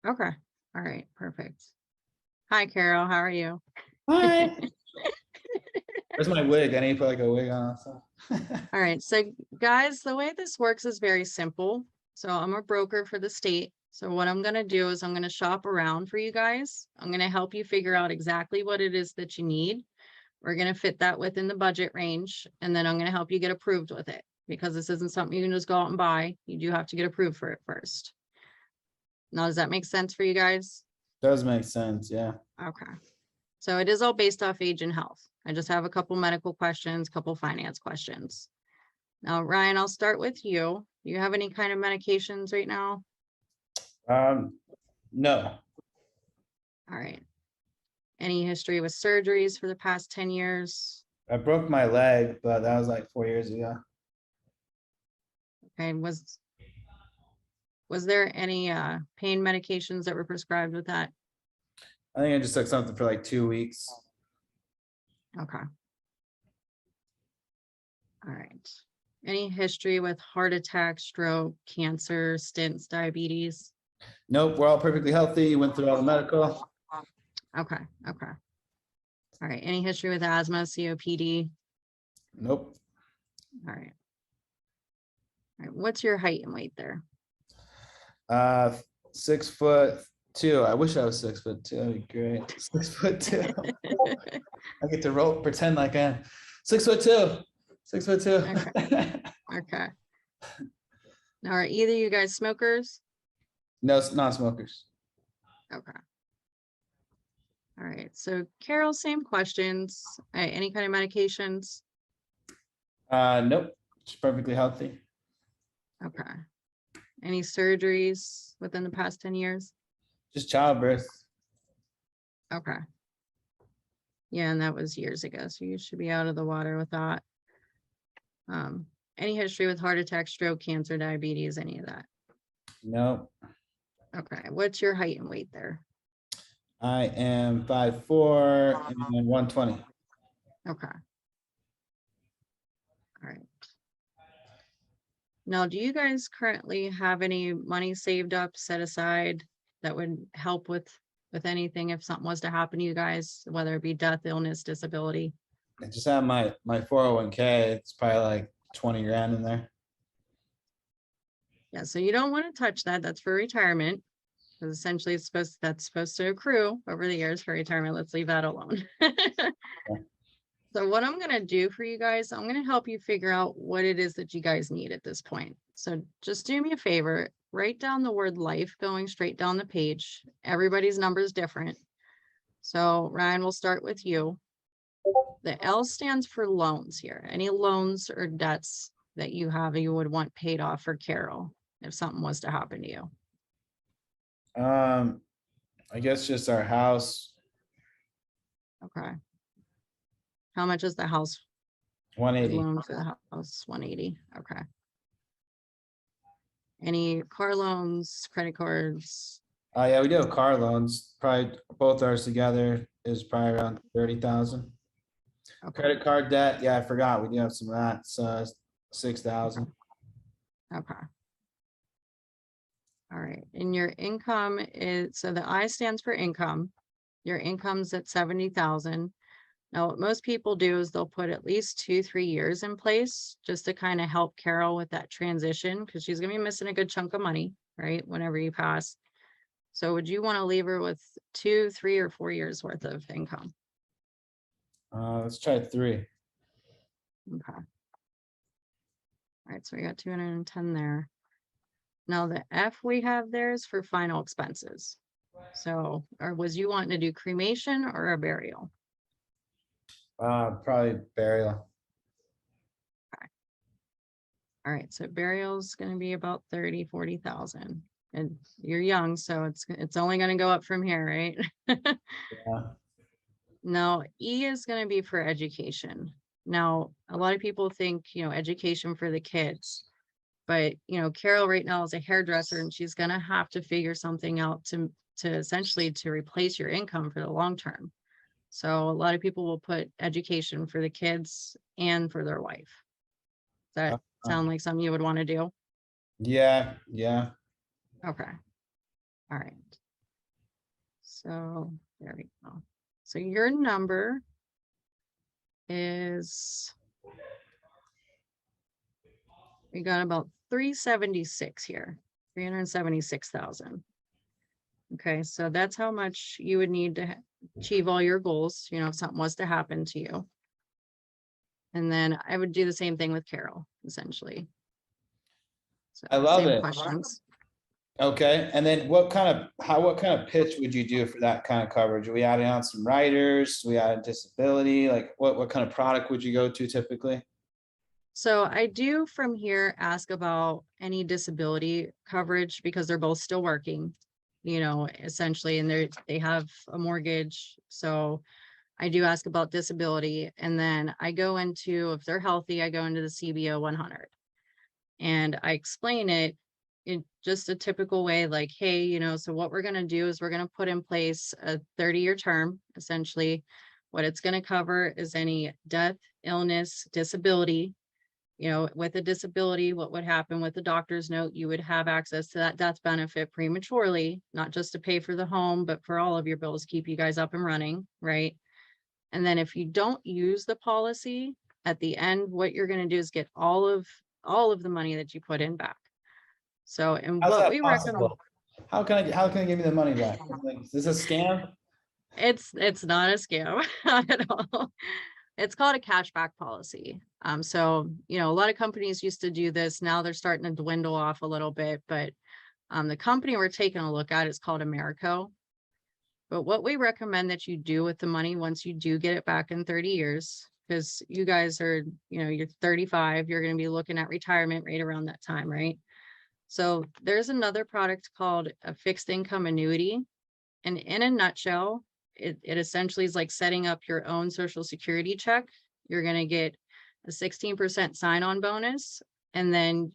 Okay. All right. Perfect. Hi, Carol. How are you? Hi. Where's my wig? I need to put like a wig on. So. All right. So guys, the way this works is very simple. So I'm a broker for the state. So what I'm going to do is I'm going to shop around for you guys. I'm going to help you figure out exactly what it is that you need. We're going to fit that within the budget range. And then I'm going to help you get approved with it, because this isn't something you can just go out and buy. You do have to get approved for it first. Now, does that make sense for you guys? Does make sense, yeah. Okay. So it is all based off age and health. I just have a couple medical questions, couple finance questions. Now, Ryan, I'll start with you. Do you have any kind of medications right now? No. All right. Any history with surgeries for the past 10 years? I broke my leg, but that was like 4 years ago. Okay. Was there any pain medications that were prescribed with that? I think I just took something for like 2 weeks. Okay. All right. Any history with heart attack, stroke, cancer, stents, diabetes? Nope, we're all perfectly healthy. Went through all the medical. Okay. Okay. All right. Any history with asthma, COPD? Nope. All right. All right. What's your height and weight there? 6'2". I wish I was 6'2". That'd be great. 6'2". I get to roll, pretend like I am 6'2". 6'2". Okay. Now, are either of you guys smokers? No, it's non-smokers. Okay. All right. So Carol, same questions. Any kind of medications? Nope. She's perfectly healthy. Okay. Any surgeries within the past 10 years? Just childbirth. Okay. Yeah, and that was years ago, so you should be out of the water with that. Any history with heart attack, stroke, cancer, diabetes, any of that? Nope. Okay. What's your height and weight there? I am 5'4" and 120. Okay. All right. Now, do you guys currently have any money saved up, set aside that would help with anything if something was to happen to you guys, whether it be death, illness, disability? I just have my 401k. It's probably like 20 grand in there. Yeah, so you don't want to touch that. That's for retirement. Because essentially that's supposed to accrue over the years for retirement. Let's leave that alone. So what I'm going to do for you guys, I'm going to help you figure out what it is that you guys need at this point. So just do me a favor, write down the word life going straight down the page. Everybody's number is different. So Ryan, we'll start with you. The L stands for loans here. Any loans or debts that you have, you would want paid off for Carol if something was to happen to you. I guess just our house. Okay. How much is the house? 180. Loan for the house, 180. Okay. Any car loans, credit cards? Yeah, we do have car loans. Probably both ours together is probably around 30,000. Okay. Credit card debt. Yeah, I forgot. We do have some of that. So 6,000. Okay. All right. And your income is, so the I stands for income. Your income's at 70,000. Now, what most people do is they'll put at least 2-3 years in place just to kind of help Carol with that transition, because she's going to be missing a good chunk of money, right? Whenever you pass. So would you want to leave her with 2, 3, or 4 years worth of income? Let's try 3. Okay. All right, so we got 210 there. Now the F we have there is for final expenses. So, or was you wanting to do cremation or a burial? Probably burial. All right, so burial's going to be about 30,000-40,000, and you're young, so it's only going to go up from here, right? Yeah. Now, E is going to be for education. Now, a lot of people think, education for the kids, but Carol right now is a hairdresser, and she's going to have to figure something out to essentially to replace your income for the long term. So a lot of people will put education for the kids and for their wife. Does that sound like something you would want to do? Yeah. Okay. All right. So there we go. So your number is, we got about 376 here, 376,000. Okay, so that's how much you would need to achieve all your goals, if something was to happen to you. And then I would do the same thing with Carol, essentially. So I love same it. questions. Okay, and then what kind of pitch would you do for that kind of coverage? Are we adding on some writers? We add disability? Like what kind of product would you go to typically? So I do from here ask about any disability coverage, because they're both still working, essentially, and they have a mortgage. So I do ask about disability, and then I go into, if they're healthy, I go into the CBO 100, and I explain it in just a typical way, like, hey, so what we're going to do is we're going to put in place a 30-year term. Essentially, what it's going to cover is any death, illness, disability. With a disability, what would happen with the doctor's note, you would have access to that death benefit prematurely, not just to pay for the home, but for all of your bills, keep you guys up and running, right? And then if you don't use the policy, at the end, what you're going to do is get all of the money that you put in back. So, and How's what that we possible? recommend, How can I give you the money back? Like, is this a scam? it's not a scam at all. It's called a cashback policy. So, a lot of companies used to do this. Now they're starting to dwindle off a little bit, but the company we're taking a look at is called Americo. But what we recommend that you do with the money once you do get it back in 30 years, because you guys are, you're 35, you're going to be looking at retirement right around that time, right? So there's another product called a fixed income annuity. And in a nutshell, it essentially is like setting up your own Social Security check. You're going to get a 16% sign-on bonus. And then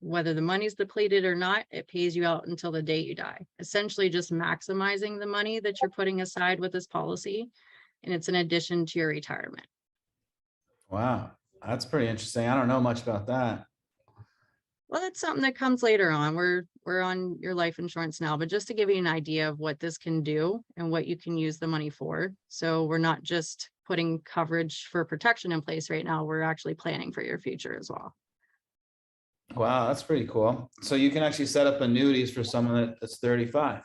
whether the money's depleted or not, it pays you out until the day you die. Essentially just maximizing the money that you're putting aside with this policy. And it's in addition to your retirement. Wow, that's pretty interesting. I don't know much about that. Well, that's something that comes later on. We're on your life insurance now, but just to give you an idea of what this can do and what you can use the money for. So we're not just putting coverage for protection in place right now. We're actually planning for your future as well. Wow, that's pretty cool. So you can actually set up annuities for someone that's 35.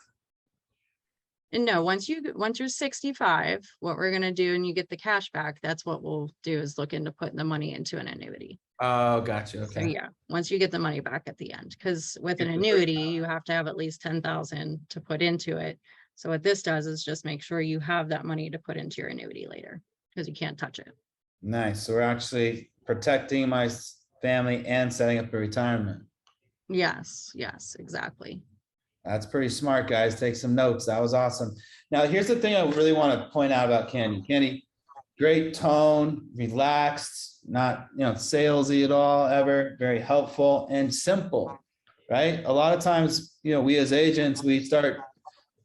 And no, once you're 65, what we're going to do, and you get the cash back, that's what we'll do, is look into putting the money into an annuity. Oh, gotcha. So Okay. yeah, once you get the money back at the end, because with an annuity, you have to have at least 10,000 to put into it. So what this does is just make sure you have that money to put into your annuity later, because you can't touch it. Nice. So we're actually protecting my family and setting up a retirement. Yes, exactly. That's pretty smart, guys. Take some notes. That was awesome. Now, here's the thing I really want to point out about Candy. Candy, great tone, relaxed, not salesy at all, ever. Very helpful and simple, right? A lot of times, we as agents, we start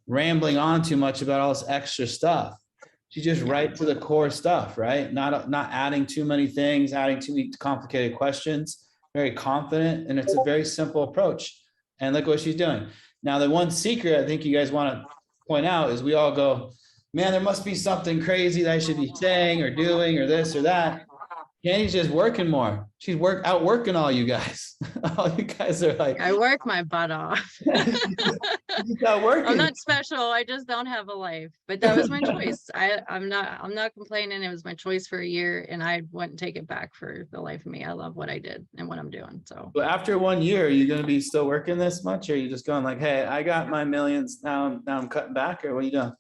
rambling on too much about all this extra stuff. She just right to the core stuff, right? Not adding too many things, adding too many complicated questions. Very confident, and it's a very simple approach. And look what she's doing. Now, the one secret I think you guys want to point out is we all go, man, there must be something crazy that I should be saying or doing or this or that. Candy's just working more. She's outworking all you guys. All you guys are like, I work my butt off. she's outworking. I'm not special. I just don't have a life. But that was my choice. I'm not complaining. It was my choice for a year, and I wouldn't take it back for the life of me. I love what I did and what I'm doing. So But after 1 year, are you going to be still working this much, or are you just going like, hey, I got my millions now I'm cutting back, or what are you doing?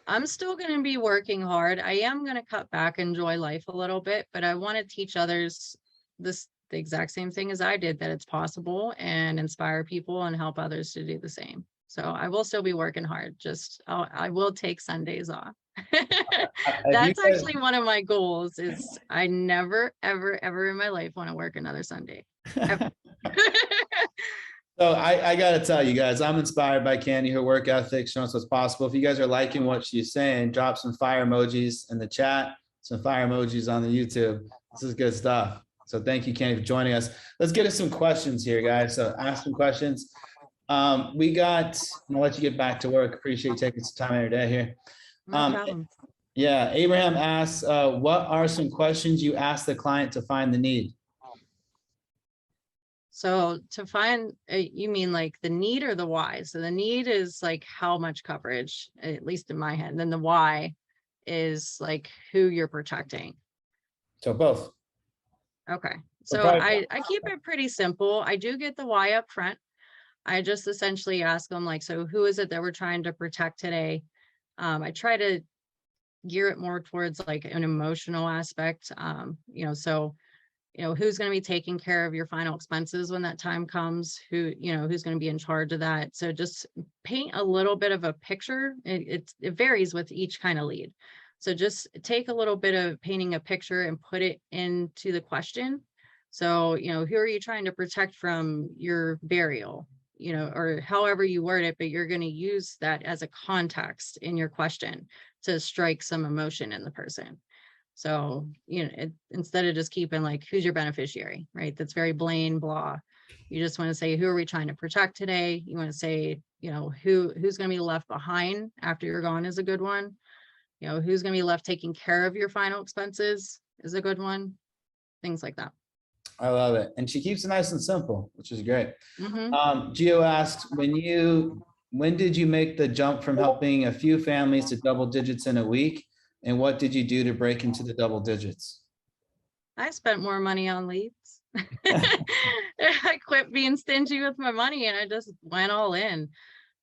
I'm still going to be working hard. I am going to cut back, enjoy life a little bit, but I want to teach others the exact same thing as I did, that it's possible, and inspire people and help others to do the same. So I will still be working hard. Just I will take Sundays off. That's actually one of my goals. Is I never, ever, ever in my life want to work another Sunday. So I got to tell you guys, I'm inspired by Candy, her work ethic, showing us what's possible. If you guys are liking what she's saying, drop some fire emojis in the chat, some fire emojis on the YouTube. This is good stuff. So thank you, Candy, for joining us. Let's get to some questions here, guys. So ask some questions. I'm gonna let you get back to work. Appreciate you taking some time out of your day here. No problem. Yeah, Abraham asks, what are some questions you ask the client to find the need? So to find, you mean like the need or the why? So the need is like how much coverage, at least in my head. And then the why is like who you're protecting. So both. Okay. So I keep it pretty simple. I do get the why up front. I just essentially ask them like, so who is it that we're trying to protect today? I try to gear it more towards like an emotional aspect. Who's going to be taking care of your final expenses when that time comes, who's going to be in charge of that. So just paint a little bit of a picture. It varies with each kind of lead. So just take a little bit of painting a picture and put it into the question. So, who are you trying to protect from your burial, or however you word it, but you're going to use that as a context in your question to strike some emotion in the person. So, instead of just keeping like, who's your beneficiary, right? That's very plain, blah. You just want to say, who are we trying to protect today? You want to say, who's going to be left behind after you're gone is a good one. Who's going to be left taking care of your final expenses is a good one. Things like that. I love it. And she keeps it nice and simple, which is great. Mm-hmm. Gio asks, when did you make the jump from helping a few families to double digits in a week? And what did you do to break into the double digits? I spent more money on leads. I quit being stingy with my money and I just went all in.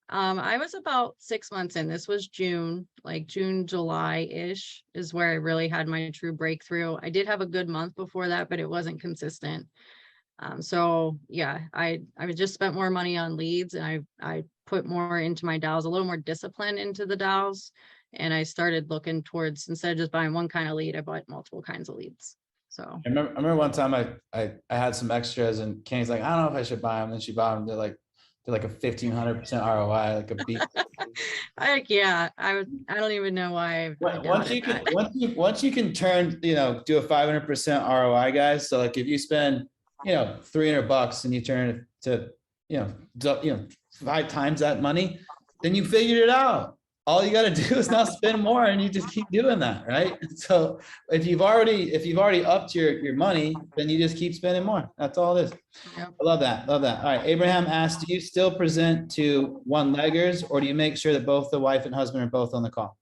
I was about 6 months in. This was June, July-ish is where I really had my true breakthrough. I did have a good month before that, but it wasn't consistent. So yeah, I just spent more money on leads, and I put more into my dials, a little more discipline into the dials. And I started looking towards, instead of just buying one kind of lead, I bought multiple kinds of leads. So I remember one time I had some extras and Kenny's like, I don't know if I should buy them. Then she bought them. They're like a 1,500% ROI, like a beat. Yeah, I don't even know why. Once you can turn, do a 500% ROI, guys. So like if you spend, $300 and you turn it to, 5 times that money, then you figured it out. All you got to do is not spend more, and you just keep doing that, right? So if you've already upped your money, then you just keep spending more. That's all it is. Yep. I love that. All right. Abraham asked, do you still present to one-leggers, or do you make sure that both the wife and husband are both on the call?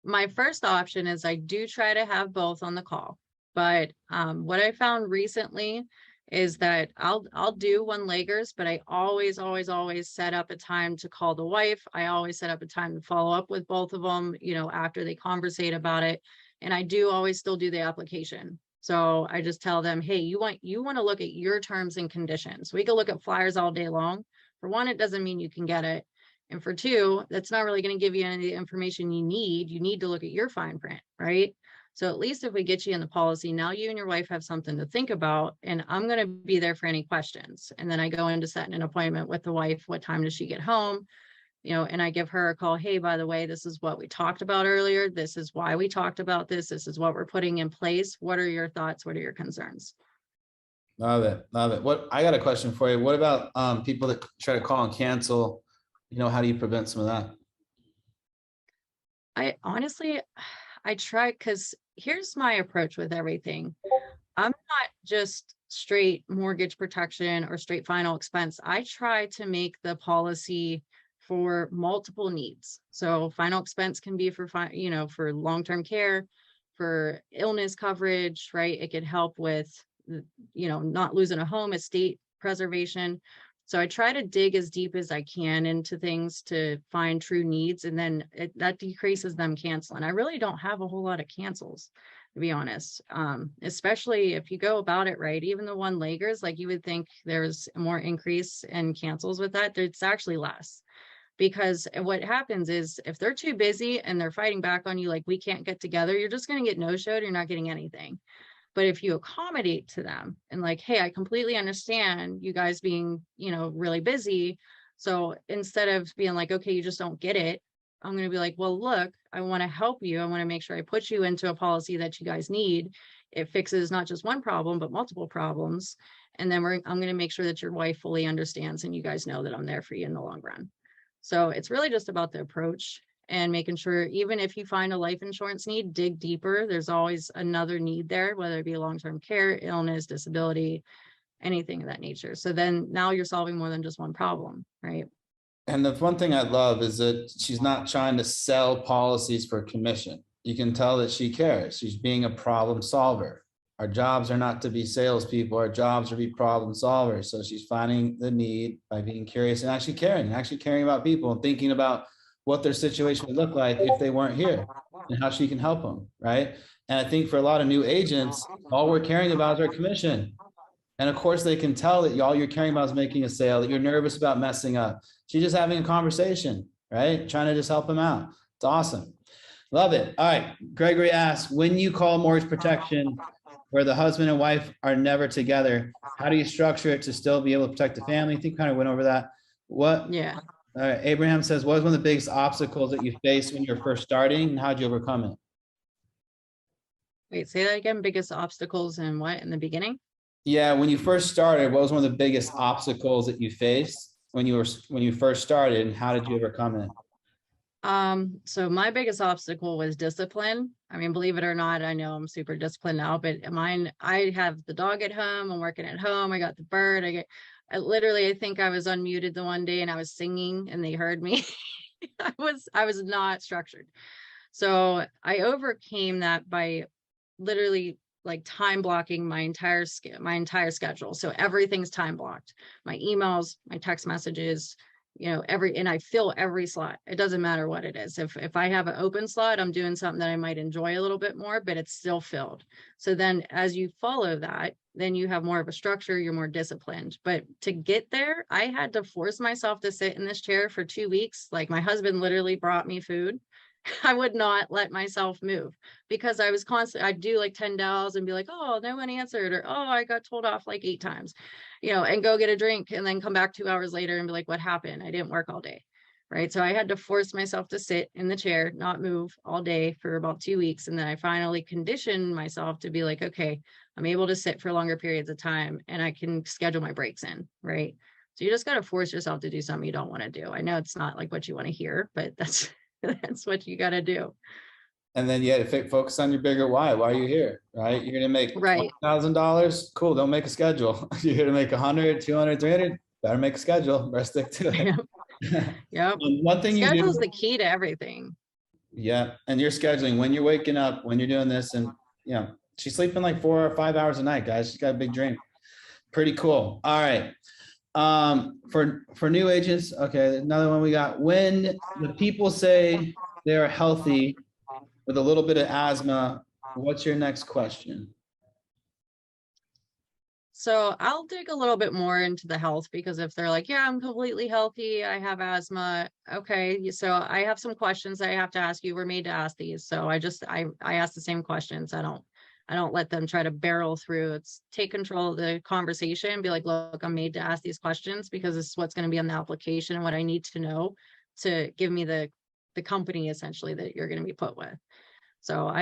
My first option is I do try to have both on the call, but what I found recently is that I'll do one-leggers, but I always set up a time to call the wife. I always set up a time to follow up with both of them, after they conversate about it. And I do always still do the application. So I just tell them, hey, you want to look at your terms and conditions. We can look at flyers all day long. For one, it doesn't mean you can get it. And for two, that's not really going to give you any of the information you need. You need to look at your fine print, right? So at least if we get you in the policy, now you and your wife have something to think about, and I'm going to be there for any questions. And then I go into setting an appointment with the wife. What time does she get home? And I give her a call. Hey, by the way, this is what we talked about earlier. This is why we talked about this. This is what we're putting in place. What are your thoughts? What are your concerns? Love it. I got a question for you. What about people that try to call and cancel? How do you prevent some of that? I honestly, I try, because here's my approach with everything. I'm not just straight mortgage protection or straight final expense. I try to make the policy for multiple needs. So final expense can be for, for long-term care, for illness coverage, right? It could help with, not losing a home, estate preservation. So I try to dig as deep as I can into things to find true needs, and then that decreases them canceling. I really don't have a whole lot of cancels, to be honest. Especially if you go about it right. Even the one-leggers, like you would think there's more increase in cancels with that. It's actually less, because what happens is if they're too busy and they're fighting back on you, like we can't get together, you're just going to get no-showed. You're not getting anything. But if you accommodate to them and like, hey, I completely understand you guys being, really busy. So instead of being like, okay, you just don't get it, I'm going to be like, well, look, I want to help you. I want to make sure I put you into a policy that you guys need. It fixes not just one problem, but multiple problems. And then I'm going to make sure that your wife fully understands and you guys know that I'm there for you in the long run. So it's really just about the approach and making sure, even if you find a life insurance need, dig deeper. There's always another need there, whether it be long-term care, illness, disability, anything of that nature. So then now you're solving more than just one problem, right? And the one thing I love is that she's not trying to sell policies for commission. You can tell that she cares. She's being a problem solver. Our jobs are not to be salespeople. Our jobs are to be problem solvers. So she's finding the need by being curious and actually caring about people and thinking about what their situation would look like if they weren't here and how she can help them, right? And I think for a lot of new agents, all we're caring about is our commission. And of course, they can tell that all you're caring about is making a sale, that you're nervous about messing up. She's just having a conversation, right? Trying to just help them out. It's awesome. Love it. All right. Gregory asks, when you call mortgage protection where the husband and wife are never together, how do you structure it to still be able to protect the family? I think we kind of went over that. What? Yeah. All right. Abraham says, what was one of the biggest obstacles that you faced when you were first starting, and how did you overcome it? Wait, say that again. Biggest obstacles and what in the beginning? Yeah, when you first started, what was one of the biggest obstacles that you faced when you first started, and how did you overcome it? So my biggest obstacle was discipline. I mean, believe it or not, I know I'm super disciplined now, but mine, I have the dog at home, I'm working at home, I got the bird, I literally, I think I was unmuted the one day and I was singing and they heard me. I was not structured. So I overcame that by literally like time blocking my entire schedule. So everything's time blocked. My emails, my text messages, and I fill every slot. It doesn't matter what it is. If I have an open slot, I'm doing something that I might enjoy a little bit more, but it's still filled. So then as you follow that, then you have more of a structure, you're more disciplined. But to get there, I had to force myself to sit in this chair for 2 weeks. Like my husband literally brought me food. I would not let myself move because I was constantly, I'd do like 10 dials and be like, oh, no one answered, or, oh, I got told off like 8 times, and go get a drink and then come back 2 hours later and be like, what happened? I didn't work all day. Right. So I had to force myself to sit in the chair, not move all day for about 2 weeks. And then I finally conditioned myself to be like, okay, I'm able to sit for longer periods of time and I can schedule my breaks in. Right. So you just got to force yourself to do something you don't want to do. I know it's not like what you want to hear, but that's what you got to do. And then you had to focus on your bigger why. Why are you here? Right? You're going to make Right. $20,000. Cool. Don't make a schedule. You're here to make 100, 200, 300. Better make a schedule. Better stick to it. Yep. One thing you do. Schedule is the key to everything. Yeah. And you're scheduling when you're waking up, when you're doing this. And she's sleeping like 4 or 5 hours a night, guys. She's got a big dream. Pretty cool. All right. For new agents, okay, another one we got. When the people say they're healthy with a little bit of asthma, what's your next question? So I'll dig a little bit more into the health, because if they're like, yeah, I'm completely healthy, I have asthma. Okay, so I have some questions I have to ask you. We're made to ask these. So I ask the same questions. I don't let them try to barrel through. It's take control of the conversation and be like, look, I'm made to ask these questions because this is what's going to be on the application and what I need to know to give me the company essentially that you're going to be put with. So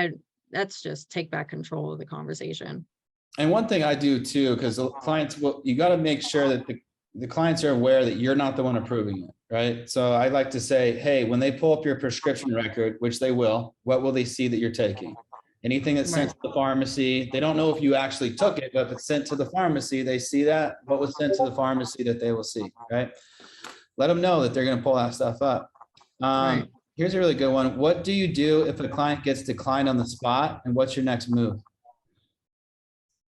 that's just take back control of the conversation. And one thing I do too, because clients you got to make sure that the clients are aware that you're not the one approving it, right? So I like to say, hey, when they pull up your prescription record, which they will, what will they see that you're taking? Anything that's sent to the pharmacy, they don't know if you actually took it, but if it's sent to the pharmacy, they see that. What was sent to the pharmacy that they will see, right? Let them know that they're going to pull that stuff up. Right. Here's a really good one. What do you do if a client gets declined on the spot, and what's your next move?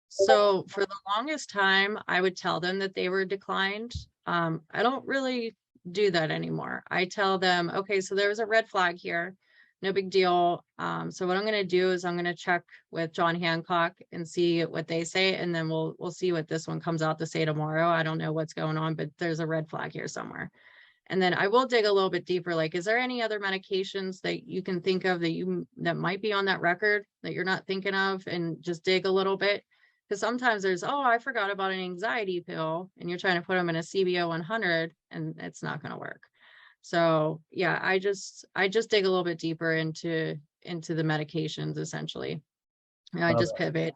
So for the longest time, I would tell them that they were declined. I don't really do that anymore. I tell them, okay, so there was a red flag here. No big deal. So what I'm going to do is I'm going to check with John Hancock and see what they say. And then we'll see what this one comes out to say tomorrow. I don't know what's going on, but there's a red flag here somewhere. And then I will dig a little bit deeper. Like, is there any other medications that you can think of that might be on that record that you're not thinking of, and just dig a little bit? Because sometimes there's, oh, I forgot about an anxiety pill, and you're trying to put them in a CBO 100, and it's not going to work. So yeah, I just dig a little bit deeper into the medications essentially. And I just pivot.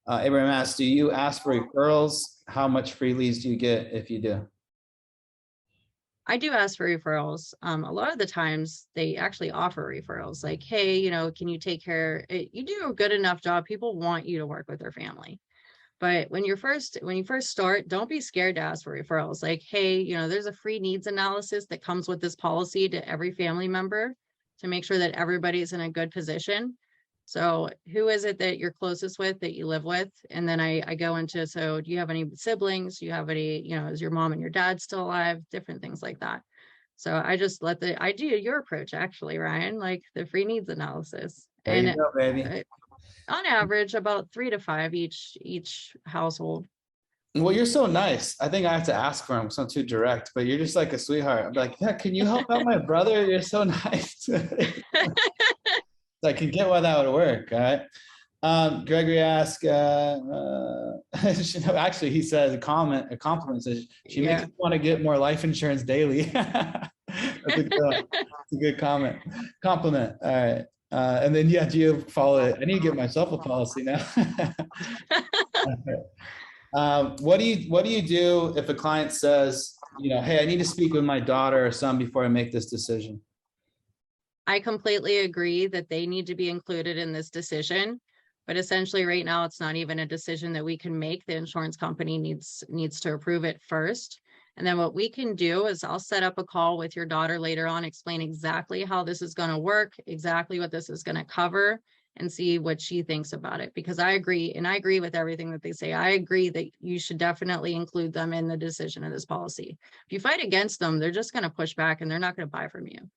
Abraham asks, do you ask for referrals? How much free leads do you get if you do? I do ask for referrals. A lot of the times they actually offer referrals, like, hey, can you take care? You do a good enough job. People want you to work with their family. But when you first start, don't be scared to ask for referrals. Like, hey, there's a free needs analysis that comes with this policy to every family member to make sure that everybody's in a good position. So who is it that you're closest with, that you live with? And then I go into, so do you have any siblings? Do you have any, is your mom and your dad still alive? Different things like that. So I just I do your approach actually, Ryan, like the free needs analysis. There you go, baby. On average, about 3 to 5 each household. Well, you're so nice. I think I have to ask for him because I'm too direct, but you're just like a sweetheart. I'm like, yeah, can you help out my brother? You're so nice. I can get why that would work. All right. Gregory asked, actually, he says a compliment says, she makes me want to get more life insurance daily. That's a good comment. Compliment. All right. And then, yeah, do you follow it? I need to get myself a policy now. What do you do if a client says, hey, I need to speak with my daughter or son before I make this decision? I completely agree that they need to be included in this decision, but essentially right now it's not even a decision that we can make. The insurance company needs to approve it first. And then what we can do is I'll set up a call with your daughter later on, explain exactly how this is going to work, exactly what this is going to cover, and see what she thinks about it. Because I agree, and I agree with everything that they say. I agree that you should definitely include them in the decision of this policy. If you fight against them, they're just going to push back and they're not going to buy from you.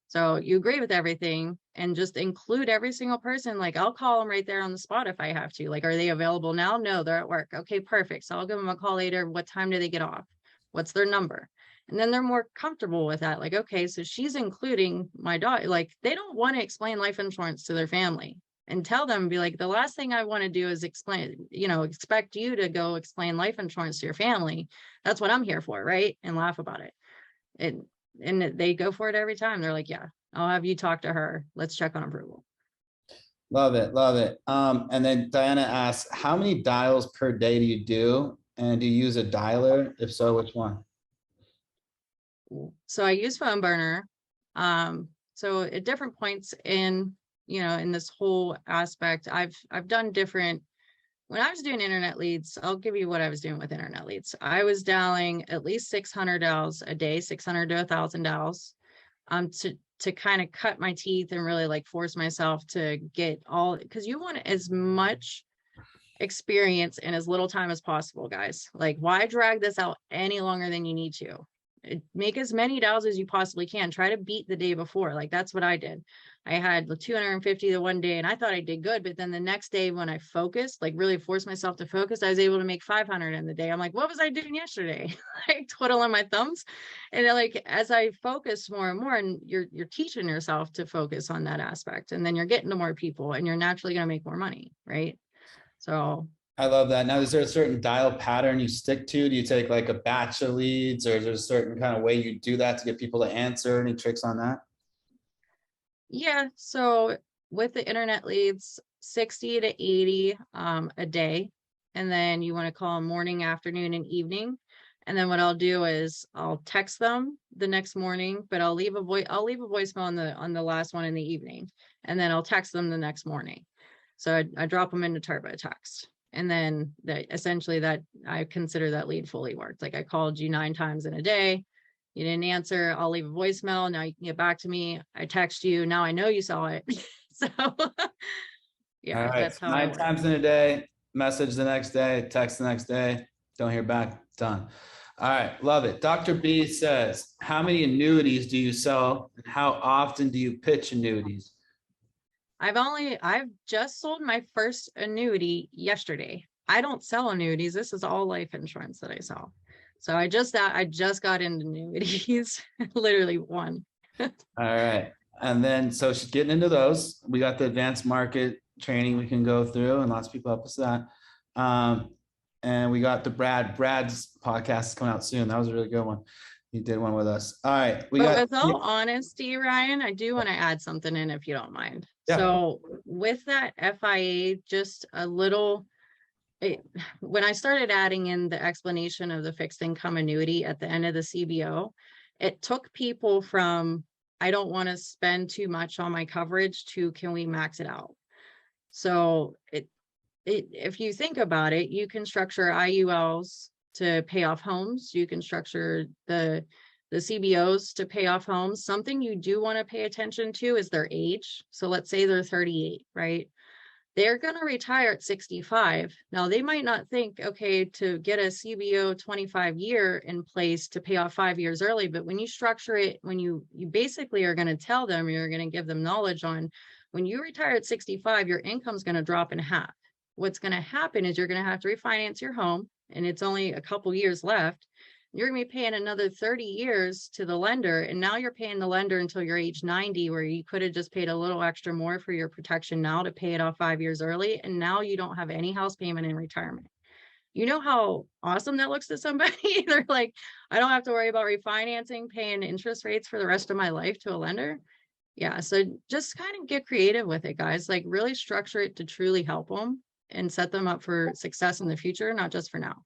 So you agree with everything and just include every single person. Like, I'll call them right there on the spot if I have to. Like, are they available now? No, they're at work. Okay, perfect. So I'll give them a call later. What time do they get off? What's their number? And then they're more comfortable with that. Like, okay, so she's including my daughter. Like, they don't want to explain life insurance to their family and tell them, be like, the last thing I want to do is explain, expect you to go explain life insurance to your family. That's what I'm here for, right? And laugh about it. And they go for it every time. They're like, yeah, I'll have you talk to her. Let's check on approval. Love it. Love it. And then Diana asks, how many dials per day do you do? And do you use a dialer? If so, which one? So I use phone burner. So at different points in this whole aspect, I've done different. When I was doing internet leads, I'll give you what I was doing with internet leads. I was dialing at least 600 dials a day, 600 to 1,000 dials, to kind of cut my teeth and really like force myself to get all, because you want as much experience in as little time as possible, guys. Like, why drag this out any longer than you need to? Make as many dials as you possibly can. Try to beat the day before. Like, that's what I did. I had 250 the one day and I thought I did good, but then the next day when I focused, like really forced myself to focus, I was able to make 500 in the day. I'm like, what was I doing yesterday? Like twiddling my thumbs. And like, as I focus more and more, and you're teaching yourself to focus on that aspect, and then you're getting to more people and you're naturally going to make more money. Right. So I love that. Now, is there a certain dial pattern you stick to? Do you take like a batch of leads, or is there a certain kind of way you do that to get people to answer? Any tricks on that? Yeah. So with the internet leads, 60 to 80 a day. And then you want to call them morning, afternoon, and evening. And then what I'll do is I'll text them the next morning, but I'll leave a voicemail on the last one in the evening, and then I'll text them the next morning. So I drop them into turbo text, and then essentially that I consider that lead fully worked. Like I called you 9 times in a day, you didn't answer. I'll leave a voicemail. Now you can get back to me. I text you. Now I know you saw it. So yeah, All right. that's how 9 times in a day, message the next day, text the next day, don't hear back, done. All right, love it. Dr. B says, how many annuities do you sell and how often do you pitch annuities? I've just sold my first annuity yesterday. I don't sell annuities. This is all life insurance that I sell. So I just got into annuities, literally one. All right. And then, so she's getting into those. We got the advanced market training we can go through, and lots of people help us with that. And we got the Brad's podcast is coming out soon. That was a really good one. He did one with us. All right. With all honesty, Ryan, I do want to add something in if you don't mind. Yeah. So with that FIA, just a little, when I started adding in the explanation of the fixed income annuity at the end of the CBO, it took people from, I don't want to spend too much on my coverage to, can we max it out? So if you think about it, you can structure IULs to pay off homes. You can structure the CBOs to pay off homes. Something you do want to pay attention to is their age. So let's say they're 38, right? They're going to retire at 65. Now they might not think, okay, to get a CBO 25 year in place to pay off 5 years early, but when you structure it, when you basically are going to tell them, you're going to give them knowledge on when you retire at 65, your income's going to drop in half. What's going to happen is you're going to have to refinance your home, and it's only a couple years left. You're going to be paying another 30 years to the lender, and now you're paying the lender until you're age 90, where you could have just paid a little extra more for your protection now to pay it off 5 years early, and now you don't have any house payment in retirement. You know how awesome that looks to somebody? They're like, I don't have to worry about refinancing, paying interest rates for the rest of my life to a lender. Yeah, so just kind of get creative with it, guys. Like really structure it to truly help them and set them up for success in the future, not just for now.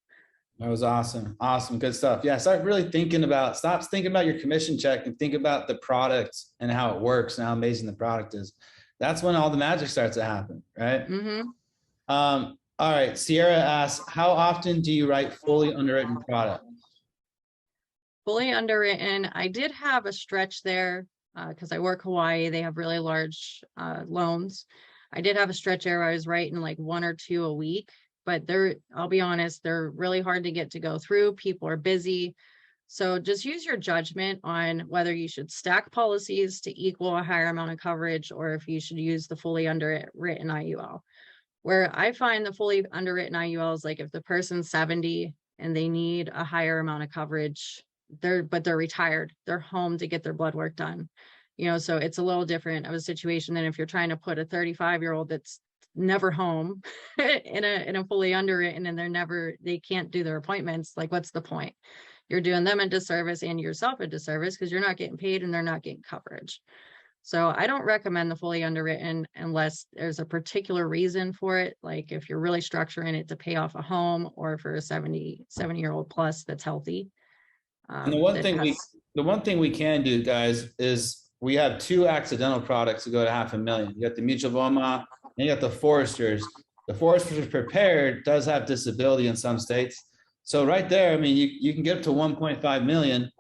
That was awesome. Awesome. Good stuff. Yeah. Stop thinking about your commission check and think about the product and how it works and how amazing the product is. That's when all the magic starts to happen. Right. Mm-hmm. All right. Sierra asks, how often do you write fully underwritten products? Fully underwritten. I did have a stretch there because I work Hawaii. They have really large loans. I did have a stretch there where I was writing like 1 or 2 a week, but I'll be honest, they're really hard to get to go through. People are busy. So just use your judgment on whether you should stack policies to equal a higher amount of coverage, or if you should use the fully underwritten IUL. Where I find the fully underwritten IUL is like if the person's 70 and they need a higher amount of coverage, they're retired, they're home to get their blood work done. So it's a little different of a situation than if you're trying to put a 35-year-old that's never home in a fully underwritten and they can't do their appointments. Like, what's the point? You're doing them a disservice and yourself a disservice because you're not getting paid and they're not getting coverage. So I don't recommend the fully underwritten unless there's a particular reason for it. Like if you're really structuring it to pay off a home or for a 70-year-old plus that's healthy. And the one thing we can do, guys, is we have 2 accidental products to go to $500,000. You got the Mutual of Omaha and you got the Foresters. The Foresters Prepared does have disability in some states. So right there, I mean, you can get up to 1.5 million,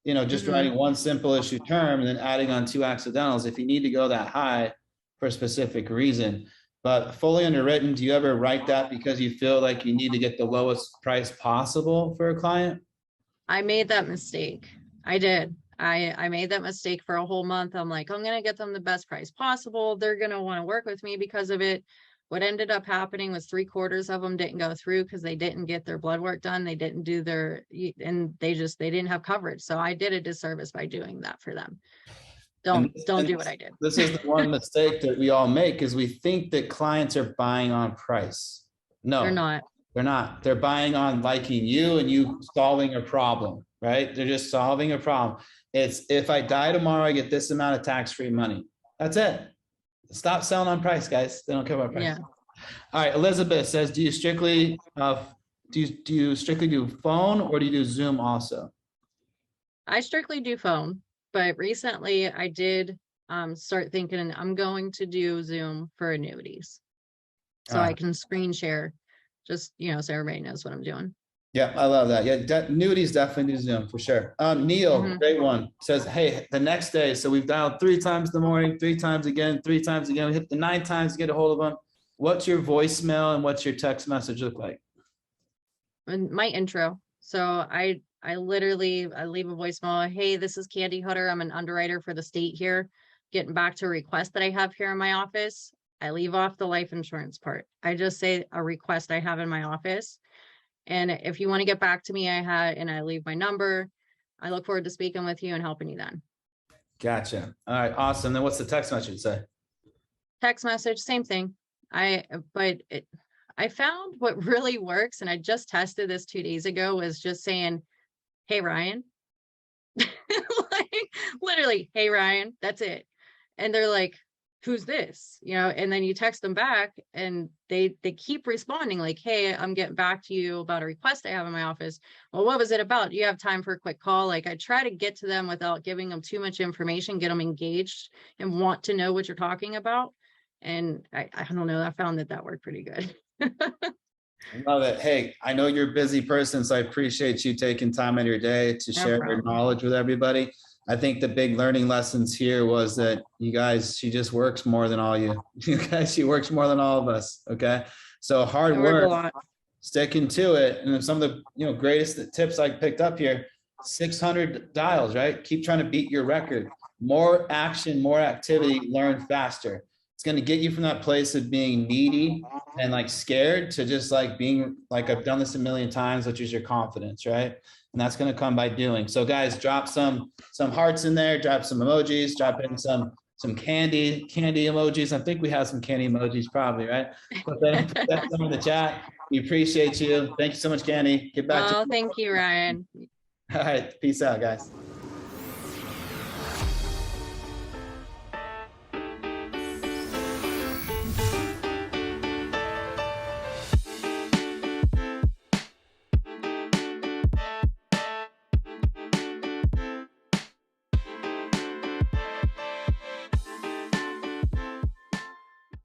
just writing one simple issue term and then adding on 2 accidentals if you need to go that high for a specific reason. But fully underwritten, do you ever write that because you feel like you need to get the lowest price possible for a client? I made that mistake. I did. I made that mistake for a whole month. I'm like, I'm going to get them the best price possible. They're going to want to work with me because of it. What ended up happening was 3/4 of them didn't go through because they didn't get their blood work done. They didn't do they didn't have coverage. So I did a disservice by doing that for them. Don't do what I did. This is the one mistake that we all make is we think that clients are buying on price. No, they're not. They're not. They're buying on liking you and you solving a problem, right? They're just solving a problem. It's if I die tomorrow, I get this amount of tax-free money. That's it. Stop selling on price, guys. They don't care about price. Yeah. All right. Elizabeth says, do you strictly do you strictly do phone or do you do Zoom also? I strictly do phone, but recently I did start thinking I'm going to do Zoom for annuities. So I can screen share, just, so everybody knows what I'm doing. Yeah, I love that. Yeah, annuities definitely do Zoom for sure. Neil, great one, says, hey, the next day, so we've dialed 3 times in the morning, 3 times again, 3 times again. We hit the 9 times to get a hold of them. What's your voicemail and what's your text message look like? And my intro. So I leave a voicemail. Hey, this is Candy Hutter. I'm an underwriter for the state here. Getting back to a request that I have here in my office. I leave off the life insurance part. I just say a request I have in my office. And if you want to get back to me, I leave my number. I look forward to speaking with you and helping you then. Gotcha. All right, awesome. Then what's the text message say? Text message, same thing. I found what really works, and I just tested this 2 days ago, was just saying, hey, Ryan. Like, literally, hey, Ryan, that's it. And they're like, who's this? And then you text them back and they keep responding like, hey, I'm getting back to you about a request I have in my office. Well, what was it about? Do you have time for a quick call? Like, I try to get to them without giving them too much information, get them engaged and want to know what you're talking about. And I don't know, I found that worked pretty good. Love it. Hey, I know you're a busy person, so I appreciate you taking time out of your day to share your knowledge with everybody. I think the big learning lessons here was that you guys, she just works more than all you. You guys, she works more than all of us. Okay. So hard work, sticking to it. And some of the greatest tips I picked up here, 600 dials, right? Keep trying to beat your record. More action, more activity, learn faster. It's going to get you from that place of being needy and like scared to just like being like, I've done this a million times, which is your confidence, right? And that's going to come by doing. So guys, drop some hearts in there, drop some emojis, drop in some candy emojis. I think we have some candy emojis probably, right? Put that in the chat. We appreciate you. Thank you so much, Candy. Get back to thank you, Ryan. All right. Peace out, guys.